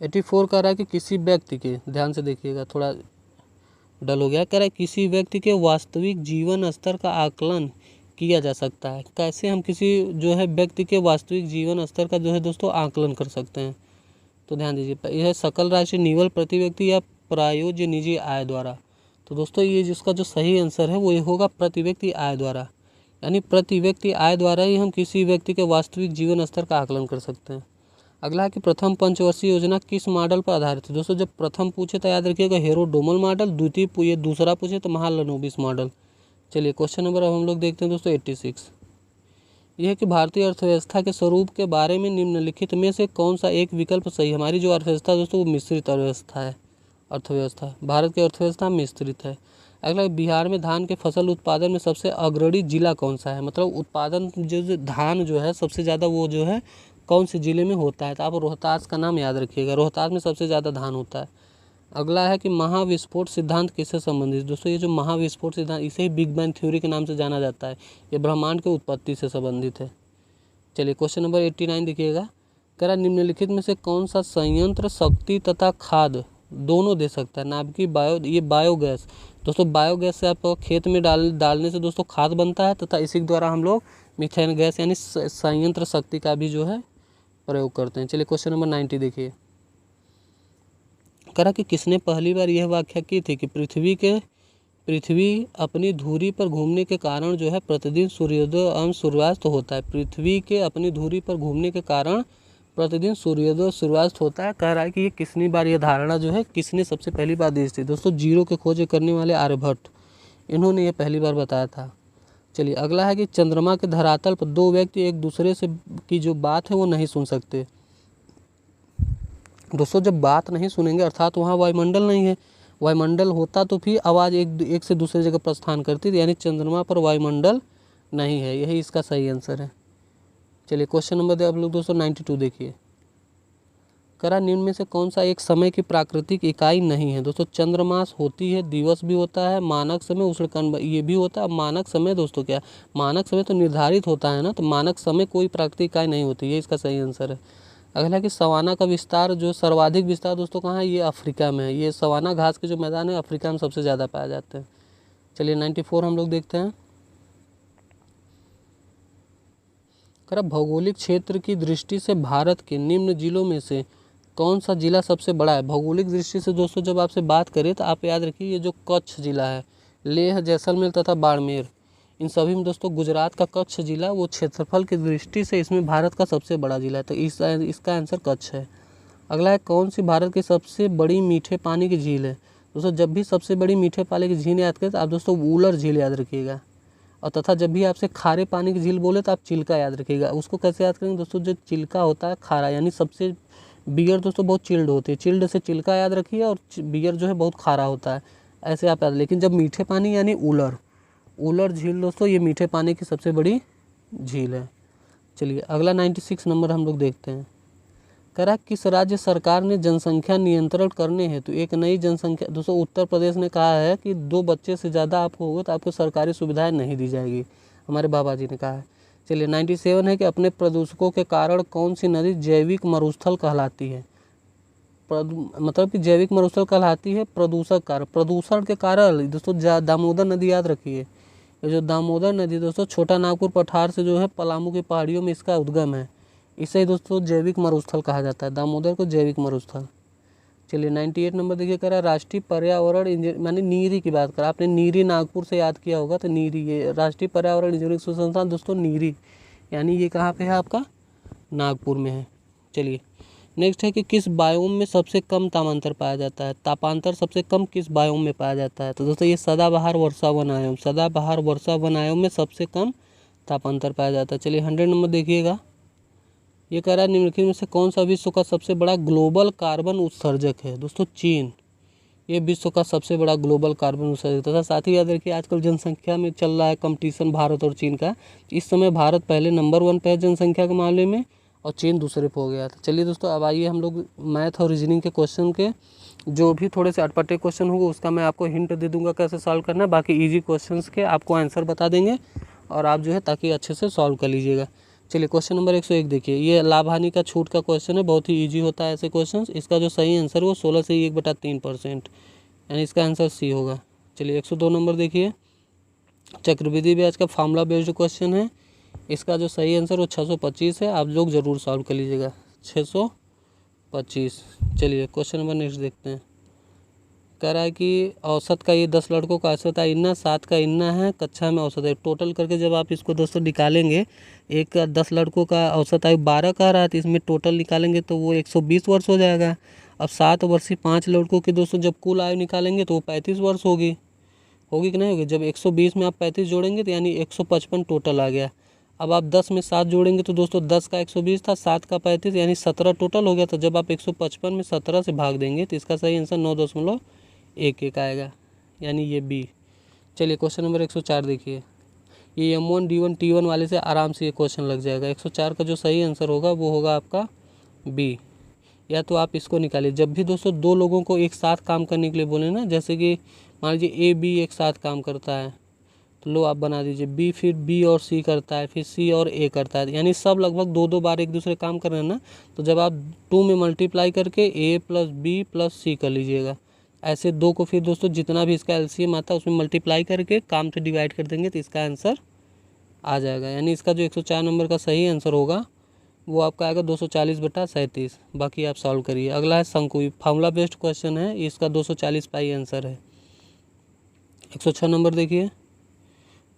Speaker 1: 84 कह रहा है कि किसी व्यक्ति के, ध्यान से देखिएगा थोड़ा डल हो गया, कह रहा है किसी व्यक्ति के वास्तविक जीवन स्तर का आकलन किया जा सकता है। कैसे हम किसी जो है व्यक्ति के वास्तविक जीवन स्तर का जो है दोस्तों आकलन कर सकते हैं, तो ध्यान दीजिए। यह सकल राष्ट्रीय निवल प्रति व्यक्ति या प्रायोज्य निजी आय द्वारा। तो दोस्तों ये जिसका जो सही आंसर है वो ये होगा प्रति व्यक्ति आय द्वारा, यानी प्रति व्यक्ति आय द्वारा ही हम किसी व्यक्ति के वास्तविक जीवन स्तर का आकलन कर सकते हैं। अगला है कि प्रथम पंचवर्षीय योजना किस मॉडल पर आधारित है। दोस्तों जब प्रथम पूछे तो याद रखिएगा हेरोडोमल मॉडल, द्वितीय ये दूसरा पूछे तो महालनोबिस मॉडल। चलिए क्वेश्चन नंबर अब हम लोग देखते हैं दोस्तों 86। यह है कि भारतीय अर्थव्यवस्था के स्वरूप के बारे में निम्नलिखित में से कौन सा एक विकल्प सही है। हमारी जो अर्थव्यवस्था दोस्तों वो मिश्रित अर्थव्यवस्था है। अर्थव्यवस्था भारत की अर्थव्यवस्था मिश्रित है। अगला, बिहार में धान के फसल उत्पादन में सबसे अग्रणी जिला कौन सा है। मतलब उत्पादन जो धान जो है सबसे ज़्यादा वो जो है कौन से ज़िले में होता है। तो आप रोहतास का नाम याद रखिएगा, रोहतास में सबसे ज़्यादा धान होता है। अगला है कि महाविस्फोट सिद्धांत किससे संबंधित। दोस्तों ये जो महाविस्फोट सिद्धांत, इसे ही बिग बैंग थ्योरी के नाम से जाना जाता है। ये ब्रह्मांड के उत्पत्ति से संबंधित है। चलिए क्वेश्चन नंबर 89 देखिएगा। कह निम्नलिखित में से कौन सा संयंत्र शक्ति तथा खाद दोनों दे सकता है। नाभिकीय ये बायोगैस। दोस्तों बायोगैस से आप खेत में डालने से दोस्तों खाद बनता है तथा इसी के द्वारा हम लोग मीथेन गैस यानी संयंत्र शक्ति का भी जो है प्रयोग करते हैं। चलिए क्वेश्चन नंबर 90 देखिए। करा कि किसने पहली बार यह व्याख्या की थी कि पृथ्वी अपनी धुरी पर घूमने के कारण जो है प्रतिदिन सूर्योदय एवं सूर्यास्त होता है। पृथ्वी के अपनी धुरी पर घूमने के कारण प्रतिदिन सूर्योदय सूर्यास्त होता है। कह रहा है कि ये किसनी बार यह धारणा जो है किसने सबसे पहली बार दी थी। दोस्तों जीरो के खोज करने वाले आर्यभट्ट, इन्होंने ये पहली बार बताया था। चलिए अगला है कि चंद्रमा के धरातल पर दो व्यक्ति एक दूसरे से की जो बात है वो नहीं सुन सकते। दोस्तों जब बात नहीं सुनेंगे अर्थात वहाँ वायुमंडल नहीं है। वायुमंडल होता तो फिर आवाज़ एक से दूसरे जगह प्रस्थान करती थी, यानी चंद्रमा पर वायुमंडल नहीं है। यही इसका सही आंसर है। चलिए क्वेश्चन नंबर आप लोग दोस्तों 92 देखिए। करा निम्न में से कौन सा एक समय की प्राकृतिक इकाई नहीं है। दोस्तों चंद्रमास होती है, दिवस भी होता है, मानक समय उष्णकटिबंध ये भी होता है। मानक समय दोस्तों क्या, मानक समय तो निर्धारित होता है ना, तो मानक समय कोई प्राकृतिक इकाई नहीं होती। ये इसका सही आंसर है। अगला कि सवाना का विस्तार जो सर्वाधिक विस्तार दोस्तों कहाँ है, ये अफ्रीका में है। ये सवाना घास के जो मैदान है अफ्रीका में सबसे ज़्यादा पाए जाते हैं। चलिए 94 हम लोग देखते हैं। करा भौगोलिक क्षेत्र की दृष्टि से भारत के निम्न जिलों में से कौन सा जिला सबसे बड़ा है। भौगोलिक दृष्टि से दोस्तों जब आपसे बात करें तो आप याद रखिए ये जो कच्छ जिला है, लेह, जैसलमेर तथा बाड़मेर, इन सभी में दोस्तों गुजरात का कच्छ जिला वो क्षेत्रफल की दृष्टि से इसमें भारत का सबसे बड़ा जिला है। तो इसका आंसर कच्छ है। अगला है कौन सी भारत की सबसे बड़ी मीठे पानी की झील है। दोस्तों जब भी सबसे बड़ी मीठे पानी की झील याद करें तो आप दोस्तों वूलर झील याद रखिएगा। और तथा जब भी आपसे खारे पानी की झील बोले तो आप चिल्का याद रखिएगा। उसको कैसे याद करेंगे दोस्तों, जो चिल्का होता है खारा, यानी सबसे बियर दोस्तों बहुत चिल्ड होती है, चिल्ड से चिल्का याद रखिए, और बियर जो है बहुत खारा होता है, ऐसे आप याद। लेकिन जब मीठे पानी यानी ऊलर झील दोस्तों ये मीठे पानी की सबसे बड़ी झील है। चलिए अगला 96 नंबर हम लोग देखते हैं। करा किस राज्य सरकार ने जनसंख्या नियंत्रण करने हेतु एक नई जनसंख्या, दोस्तों उत्तर प्रदेश ने कहा है कि 2 बच्चे से ज़्यादा आपको होगा तो आपको सरकारी सुविधाएं नहीं दी जाएगी, हमारे बाबा जी ने कहा है। चलिए 97 है कि अपने प्रदूषकों के कारण कौन सी नदी जैविक मरुस्थल कहलाती है। मतलब कि जैविक मरुस्थल कहलाती है प्रदूषक कारण, प्रदूषण के कारण दोस्तों दामोदर नदी याद रखिए। ये जो दामोदर नदी दोस्तों छोटा नागपुर पठार से जो है पलामू की पहाड़ियों में इसका उद्गम है, इसे ही दोस्तों जैविक मरुस्थल कहा जाता है, दामोदर को जैविक मरुस्थल। चलिए 98 नंबर देखिए करा राष्ट्रीय पर्यावरण मानी नीरी की बात करा, आपने नीरी नागपुर से याद किया होगा, तो नीरी ये राष्ट्रीय पर्यावरण इंजीनियरिंग संस्थान दोस्तों नीरी, यानी ये कहाँ पे है आपका नागपुर में है। चलिए नेक्स्ट है कि किस बायोम में सबसे कम तापांतर पाया जाता है। तापांतर सबसे कम किस बायोम में पाया जाता है, तो दोस्तों ये सदाबहार वर्षा वन आयोम, सदाबहार वर्षा वन आयोम में सबसे कम तापांतर पाया जाता है। चलिए 100 नंबर देखिएगा। ये कह रहा है निम्नलिखित में से कौन सा विश्व का सबसे बड़ा ग्लोबल कार्बन उत्सर्जक है। दोस्तों चीन, ये विश्व का सबसे बड़ा ग्लोबल कार्बन उत्सर्जक। तथा साथ ही याद रखिए आजकल जनसंख्या में चल रहा है कंपटीशन भारत और चीन का। इस समय भारत पहले नंबर 1 पे है जनसंख्या के मामले में और चीन दूसरे पे हो गया था। चलिए दोस्तों अब आइए हम लोग मैथ और रीजनिंग के क्वेश्चन के जो भी थोड़े से अटपटे क्वेश्चन होंगे उसका मैं आपको हिंट दे दूंगा कैसे सॉल्व करना है। बाकी इजी क्वेश्चंस के आपको आंसर बता देंगे और आप जो है ताकि अच्छे से सॉल्व कर लीजिएगा। चलिए क्वेश्चन नंबर 101 देखिए, ये लाभ हानि का छूट का क्वेश्चन है, बहुत ही इजी होता है ऐसे क्वेश्चन। इसका जो सही आंसर वो 16 से 1/3%, यानी इसका आंसर सी होगा। चलिए 102 नंबर देखिए, चक्रवृद्धि ब्याज का फॉर्मूला बेस्ड क्वेश्चन है, इसका जो सही आंसर वो 625 है, आप लोग ज़रूर सॉल्व कर लीजिएगा 625। चलिए क्वेश्चन नंबर नेक्स्ट देखते हैं। कह रहा है कि औसत का ये 10 लड़कों का औसत है इतना, 7 का इतना है, कक्षा में औसत है। टोटल करके जब आप इसको दोस्तों निकालेंगे, एक का 10 लड़कों का औसत आयु 12 का रहा है, तो इसमें टोटल निकालेंगे तो वो 120 वर्ष हो जाएगा। अब 7 वर्षीय 5 लड़कों की दोस्तों जब कुल आयु निकालेंगे तो वो 35 वर्ष होगी कि नहीं होगी। जब 120 में आप 35 जोड़ेंगे तो यानी 155 टोटल आ गया। अब आप 10 में 7 जोड़ेंगे तो दोस्तों 10 का 120 था, 7 का 35 यानी 17 टोटल हो गया। तो जब आप 155 में 17 से भाग देंगे तो इसका सही आंसर 9.11 आएगा, यानी ये बी। चलिए क्वेश्चन नंबर 104 देखिए। ये M1 D1 T1 वाले से आराम से ये क्वेश्चन लग जाएगा। 104 का जो सही आंसर होगा वो होगा आपका बी। या तो आप इसको निकालिए, जब भी दोस्तों दो लोगों को एक साथ काम करने के लिए बोले ना, जैसे कि मान लीजिए A B एक साथ काम करता है, तो लो आप बना दीजिए B, फिर B और C करता है, फिर C और A करता है, यानी सब लगभग 2-2 बार एक दूसरे काम कर रहे हैं ना। तो जब आप 2 में मल्टीप्लाई करके A plus B plus C कर लीजिएगा, ऐसे 2 को फिर दोस्तों जितना भी इसका LCM आता है उसमें मल्टीप्लाई करके काम से डिवाइड कर देंगे तो इसका आंसर आ जाएगा। यानी इसका जो 104 नंबर का सही आंसर होगा वो आपका आएगा 240/37। बाकी आप सॉल्व करिए। अगला है शंकु, फार्मूला बेस्ड क्वेश्चन है, इसका 240 पाई आंसर है। 106 नंबर देखिए।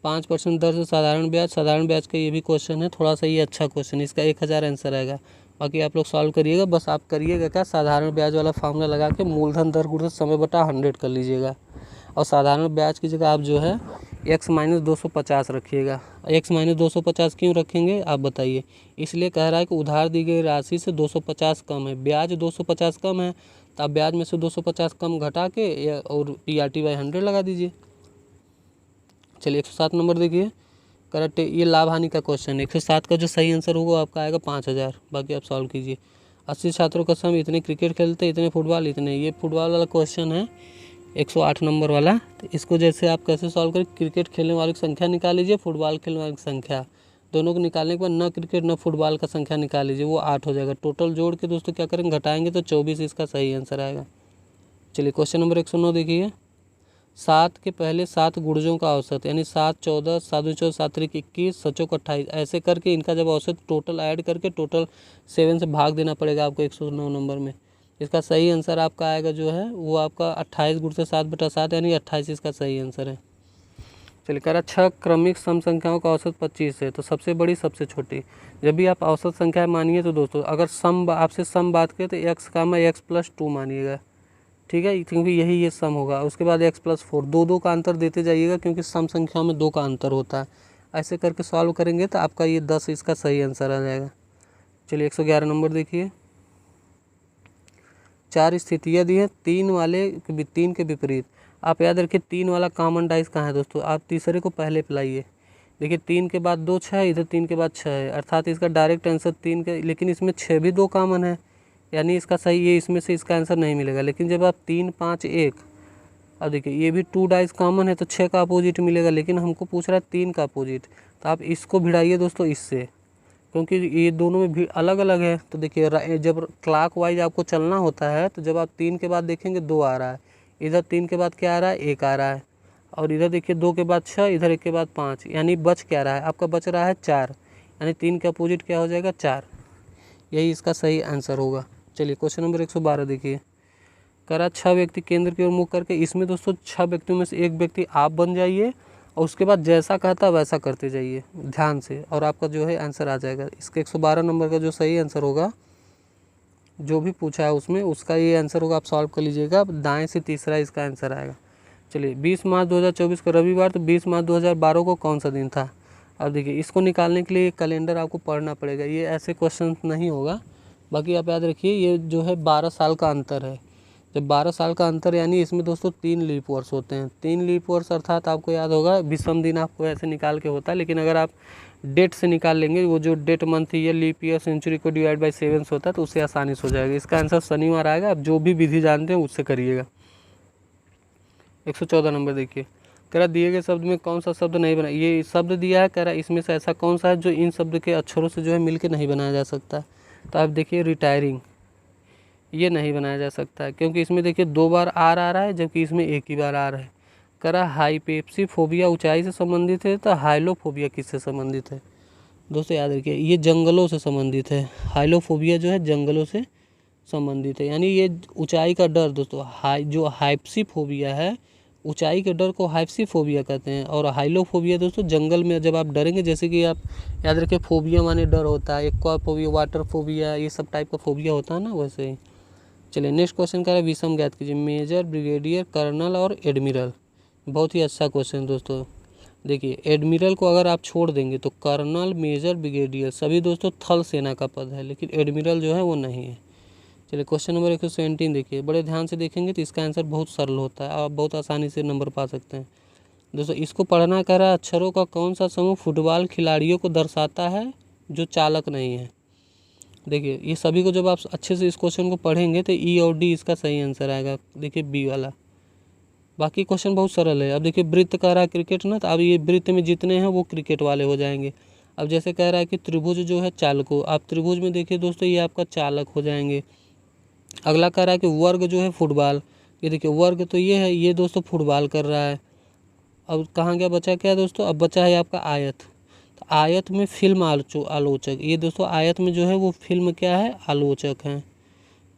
Speaker 1: 5% दर से साधारण ब्याज का ये भी क्वेश्चन है, थोड़ा सा ये अच्छा क्वेश्चन है, इसका 1000 आंसर आएगा। बाकी आप लोग सॉल्व करिएगा। बस आप करिएगा क्या, साधारण ब्याज वाला फार्मूला लगा के मूलधन दर गुणित समय बटा 100 कर लीजिएगा, और साधारण ब्याज की जगह आप जो है x-250 रखिएगा। x-250 क्यों रखेंगे आप बताइए। इसलिए कह रहा है कि उधार दी गई राशि से 250 कम है, ब्याज 250 कम है, तो आप ब्याज में से 250 कम घटा के और PRT/100 लगा दीजिए। चलिए 107 नंबर देखिए। करेक्ट, ये लाभ हानि का क्वेश्चन है। 107 का जो सही आंसर होगा आपका आएगा 5000। बाकी आप सॉल्व कीजिए। 80 छात्रों का सम, इतने क्रिकेट खेलते, इतने फुटबॉल, इतने, ये फुटबॉल वाला क्वेश्चन है 108 नंबर वाला। तो इसको जैसे आप कैसे सॉल्व करें, क्रिकेट खेलने वालों की संख्या निकाल लीजिए, फुटबॉल खेलने वालों की संख्या, दोनों को निकालने के बाद न क्रिकेट न फुटबॉल का संख्या निकाल लीजिए, वो 8 हो जाएगा। टोटल जोड़ के दोस्तों क्या करेंगे, घटाएंगे तो 24 इसका सही आंसर आएगा। चलिए क्वेश्चन नंबर 109 देखिए। 7 के पहले 7 गुणजों का औसत, यानी 7 14 7 14 7 21 7 28, ऐसे करके इनका जब औसत टोटल ऐड करके टोटल 7 से भाग देना पड़ेगा आपको 109 नंबर में। इसका सही आंसर आपका आएगा जो है वो आपका 28 गुण से 7/7 यानी 28 इसका सही आंसर है। चलिए कह रहा 6 क्रमिक सम संख्याओं का औसत 25 है, तो सबसे बड़ी सबसे छोटी। जब भी आप औसत संख्या मानिए तो दोस्तों अगर सम आपसे सम बात करें तो x का मैं x+2 मानिएगा, ठीक है, क्योंकि यही ये सम होगा। उसके बाद x+4, 2 का अंतर देते जाइएगा क्योंकि सम संख्याओं में 2 का अंतर होता है। ऐसे करके सॉल्व करेंगे तो आपका ये 10 इसका सही आंसर आ जाएगा। चलिए 111 नंबर देखिए। 4 स्थितियाँ दी हैं 3 के विपरीत। आप याद रखिए 3 वाला कॉमन डाइस कहाँ है दोस्तों, आप तीसरे को पहले पिलाइए। देखिए 3 के बाद 2 6 है, इधर 3 के बाद 6 है, अर्थात इसका डायरेक्ट आंसर 3 का, लेकिन इसमें 6 भी 2 कॉमन है, यानी इसका सही ये इसमें से इसका आंसर नहीं मिलेगा। लेकिन जब आप 3 5 1, अब देखिए ये भी 2 डाइस कॉमन है तो 6 का अपोजिट मिलेगा, लेकिन हमको पूछ रहा है 3 का अपोजिट, तो आप इसको भिड़ाइए दोस्तों इससे, क्योंकि ये दोनों में भी अलग अलग है। तो देखिए जब क्लॉक वाइज आपको चलना होता है तो जब आप 3 के बाद देखेंगे 2 आ रहा है, इधर 3 के बाद क्या आ रहा है 1 आ रहा है, और इधर देखिए 2 के बाद 6, इधर 1 के बाद 5, यानी बच क्या रहा है आपका, बच रहा है 4, यानी 3 का अपोजिट क्या हो जाएगा 4, यही इसका सही आंसर होगा। चलिए क्वेश्चन नंबर 112 देखिए। कह रहा 6 व्यक्ति केंद्र की ओर मुख करके, इसमें दोस्तों 6 व्यक्तियों में से एक व्यक्ति आप बन जाइए और उसके बाद जैसा कहता है वैसा करते जाइए ध्यान से, और आपका जो है आंसर आ जाएगा। इसके 112 नंबर का जो सही आंसर होगा, जो भी पूछा है उसमें उसका ये आंसर होगा, आप सॉल्व कर लीजिएगा, दाएं से तीसरा इसका आंसर आएगा। चलिए 20 मार्च 2024 को रविवार, तो 20 मार्च 2012 को कौन सा दिन था। अब देखिए इसको निकालने के लिए कैलेंडर आपको पढ़ना पड़ेगा, ये ऐसे क्वेश्चन नहीं होगा। बाकी आप याद रखिए ये जो है 12 साल का अंतर है। जब 12 साल का अंतर यानी इसमें दोस्तों 3 लीप वर्ष होते हैं। 3 लीप वर्ष अर्थात आपको याद होगा विषम दिन आपको ऐसे निकाल के होता है, लेकिन अगर आप डेट से निकाल लेंगे, वो जो date month year leap year century को डिवाइड बाई 7 होता है, तो उससे आसानी से हो जाएगा। इसका आंसर शनिवार आएगा। आप जो भी विधि जानते हैं उससे करिएगा। 114 नंबर देखिए। कह रहा दिए गए शब्द में कौन सा शब्द नहीं बना, ये शब्द दिया है, कह रहा इसमें से ऐसा कौन सा है जो इन शब्द के अक्षरों से जो है मिलके नहीं बनाया जा सकता। तो आप देखिए रिटायरिंग, ये नहीं बनाया जा सकता है क्योंकि इसमें देखिए 2 बार आर आ रहा है जबकि इसमें एक ही बार आर है। कह रहा हाइपेप्सीफोबिया ऊंचाई से संबंधित है, तो हाइलोफोबिया किससे संबंधित है। दोस्तों याद रखिए ये जंगलों से संबंधित है। हाइलोफोबिया जो है जंगलों से संबंधित है। यानी ये ऊंचाई का डर दोस्तों, जो हाइप्सीफोबिया है, ऊंचाई के डर को हाइप्सीफोबिया कहते हैं। और हाइलोफोबिया दोस्तों जंगल में जब आप डरेंगे, जैसे कि आप याद रखिए फोबिया माने डर होता है, एक्वाफोबिया, वाटर फोबिया, ये सब टाइप का फोबिया होता है ना, वैसे ही। चलिए नेक्स्ट क्वेश्चन का विषम ज्ञात कीजिए। मेजर, ब्रिगेडियर, कर्नल और एडमिरल। बहुत ही अच्छा क्वेश्चन दोस्तों। देखिए एडमिरल को अगर आप छोड़ देंगे तो कर्नल, मेजर, ब्रिगेडियर सभी दोस्तों थल सेना का पद है, लेकिन एडमिरल जो है वो नहीं है। चलिए क्वेश्चन नंबर 117 देखिए, बड़े ध्यान से देखेंगे तो इसका आंसर बहुत सरल होता है, आप बहुत आसानी से नंबर पा सकते हैं दोस्तों। इसको पढ़ना कह रहा है, अक्षरों का कौन सा समूह फुटबॉल खिलाड़ियों को दर्शाता है जो चालक नहीं है। देखिए ये सभी को जब आप अच्छे से इस क्वेश्चन को पढ़ेंगे तो ई और डी इसका सही आंसर आएगा। देखिए बी वाला, बाकी क्वेश्चन बहुत सरल है। अब देखिए वृत्त कह रहा है क्रिकेट ना, तो अब ये वृत्त में जितने हैं वो क्रिकेट वाले हो जाएंगे। अब जैसे कह रहा है कि त्रिभुज जो है चालकों, आप त्रिभुज में देखिए दोस्तों ये आपका चालक हो जाएंगे। अगला कह रहा है कि वर्ग जो है फुटबॉल, ये देखिए वर्ग तो ये है, ये दोस्तों फुटबॉल कर रहा है। अब कहाँ गया, बचा क्या दोस्तों, अब बचा है आपका आयत। तो आयत में फिल्म आलोचक, ये दोस्तों आयत में जो है वो फिल्म क्या है, आलोचक हैं।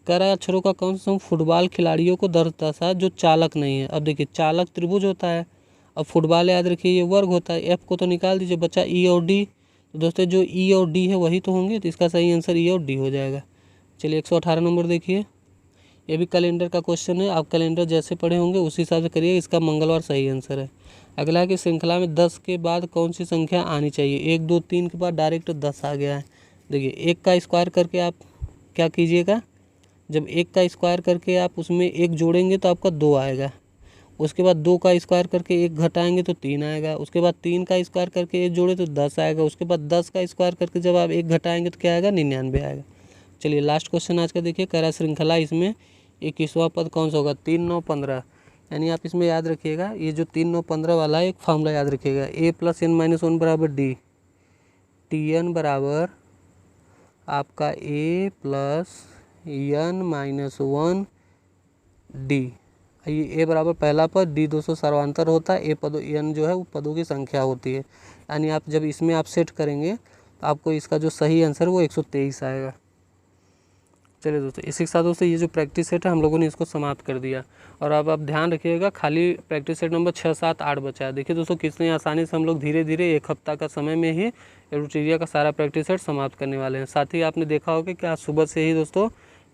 Speaker 1: कह रहा है अक्षरों का कौन सा फुटबॉल खिलाड़ियों को दर्शाता है जो चालक नहीं है। अब देखिए चालक त्रिभुज होता है, अब फुटबॉल याद रखिए ये वर्ग होता है। एफ को तो निकाल दीजिए, बचा ई और डी। तो दोस्तों जो ई और डी है वही तो होंगे, तो इसका सही आंसर ई और डी हो जाएगा। चलिए 118 नंबर देखिए, ये भी कैलेंडर का क्वेश्चन है। आप कैलेंडर जैसे पढ़े होंगे उसी हिसाब से करिए, इसका मंगलवार सही आंसर है। अगला है कि श्रृंखला में 10 के बाद कौन सी संख्या आनी चाहिए। 1 2 3 के बाद डायरेक्ट 10 आ गया है। देखिए 1 का स्क्वायर करके आप क्या कीजिएगा, जब 1 का स्क्वायर करके आप उसमें 1 जोड़ेंगे तो आपका 2 आएगा। उसके बाद 2 का स्क्वायर करके 1 घटाएंगे तो 3 आएगा। उसके बाद 3 का स्क्वायर करके 1 जोड़े तो 10 आएगा। उसके बाद 10 का स्क्वायर करके जब आप 1 घटाएंगे तो क्या आएगा, 99 आएगा। चलिए लास्ट क्वेश्चन आज का देखिए, कह रहा है श्रृंखला इसमें 21वां पद कौन सा होगा, 3 9 15। यानी आप इसमें याद रखिएगा, ये जो 3 9 15 वाला है एक फार्मूला याद रखिएगा, a + n - 1 बराबर डी, tn बराबर आपका a + n - 1 डी। ये a बराबर पहला पद, डी दोस्तों सर्वांतर होता है, a पदों, n जो है वो पदों की संख्या होती है। यानी आप जब इसमें आप सेट करेंगे तो आपको इसका जो सही आंसर वो 123 आएगा। चलिए दोस्तों इसी के साथ दोस्तों ये जो प्रैक्टिस सेट है हम लोगों ने इसको समाप्त कर दिया। और अब आप ध्यान रखिएगा, खाली प्रैक्टिस सेट नंबर 6 7 8 बचा है। देखिए दोस्तों कितनी आसानी से हम लोग धीरे धीरे 1 हफ्ता का समय में ही एडुटीरिया का सारा प्रैक्टिस सेट समाप्त करने वाले हैं। साथ ही आपने देखा होगा कि आज सुबह से ही दोस्तों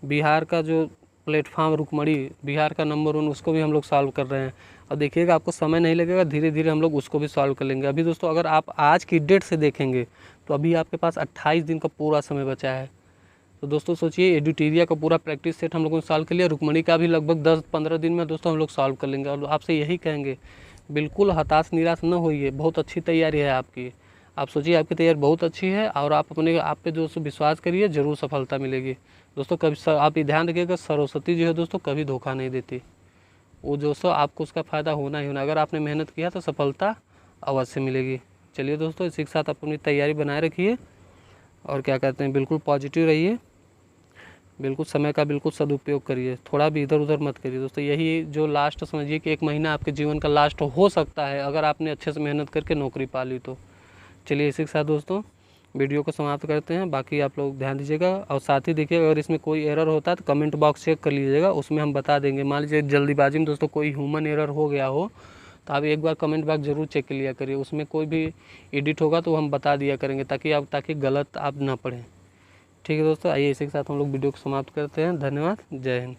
Speaker 1: बिहार का जो प्लेटफॉर्म रुकमणी, बिहार का नंबर 1 उसको भी हम लोग सॉल्व कर रहे हैं। और देखिएगा आपको समय नहीं लगेगा, धीरे धीरे हम लोग उसको भी सॉल्व कर लेंगे। अभी दोस्तों अगर आप आज की डेट से देखेंगे तो अभी आपके पास 28 दिन का पूरा समय बचा है। तो दोस्तों सोचिए एडुटीरिया का पूरा प्रैक्टिस सेट हम लोगों ने सॉल्व कर लिया, रुकमणी का भी लगभग 10-15 दिन में दोस्तों हम लोग सॉल्व कर लेंगे। और आपसे यही कहेंगे, बिल्कुल हताश निराश न होइए, बहुत अच्छी तैयारी है आपकी। आप सोचिए आपकी तैयारी बहुत अच्छी है और आप अपने आप पे दोस्तों विश्वास करिए, ज़रूर सफलता मिलेगी। दोस्तों कभी आप ये ध्यान रखिएगा, सरस्वती जो है दोस्तों कभी धोखा नहीं देती, वो दोस्तों आपको उसका फ़ायदा होना ही होना। अगर आपने मेहनत किया तो सफलता अवश्य मिलेगी। चलिए दोस्तों इसी के साथ अपनी तैयारी बनाए रखिए और क्या कहते हैं, बिल्कुल पॉजिटिव रहिए, बिल्कुल समय का बिल्कुल सदुपयोग करिए, थोड़ा भी इधर उधर मत करिए दोस्तों। यही जो लास्ट समझिए कि 1 महीना आपके जीवन का लास्ट हो सकता है अगर आपने अच्छे से मेहनत करके नौकरी पा ली तो। चलिए इसी के साथ दोस्तों वीडियो को समाप्त करते हैं। बाकी आप लोग ध्यान दीजिएगा और साथ ही देखिए अगर इसमें कोई एरर होता है तो कमेंट बॉक्स चेक कर लीजिएगा, उसमें हम बता देंगे। मान लीजिए जल्दीबाजी में दोस्तों कोई ह्यूमन एरर हो गया हो तो आप एक बार कमेंट बॉक्स जरूर चेक कर लिया करिए, उसमें कोई भी एडिट होगा तो हम बता दिया करेंगे ताकि गलत आप ना पढ़ें। ठीक है दोस्तों, आइए इसी के साथ हम लोग वीडियो को समाप्त करते हैं। धन्यवाद, जय हिंद।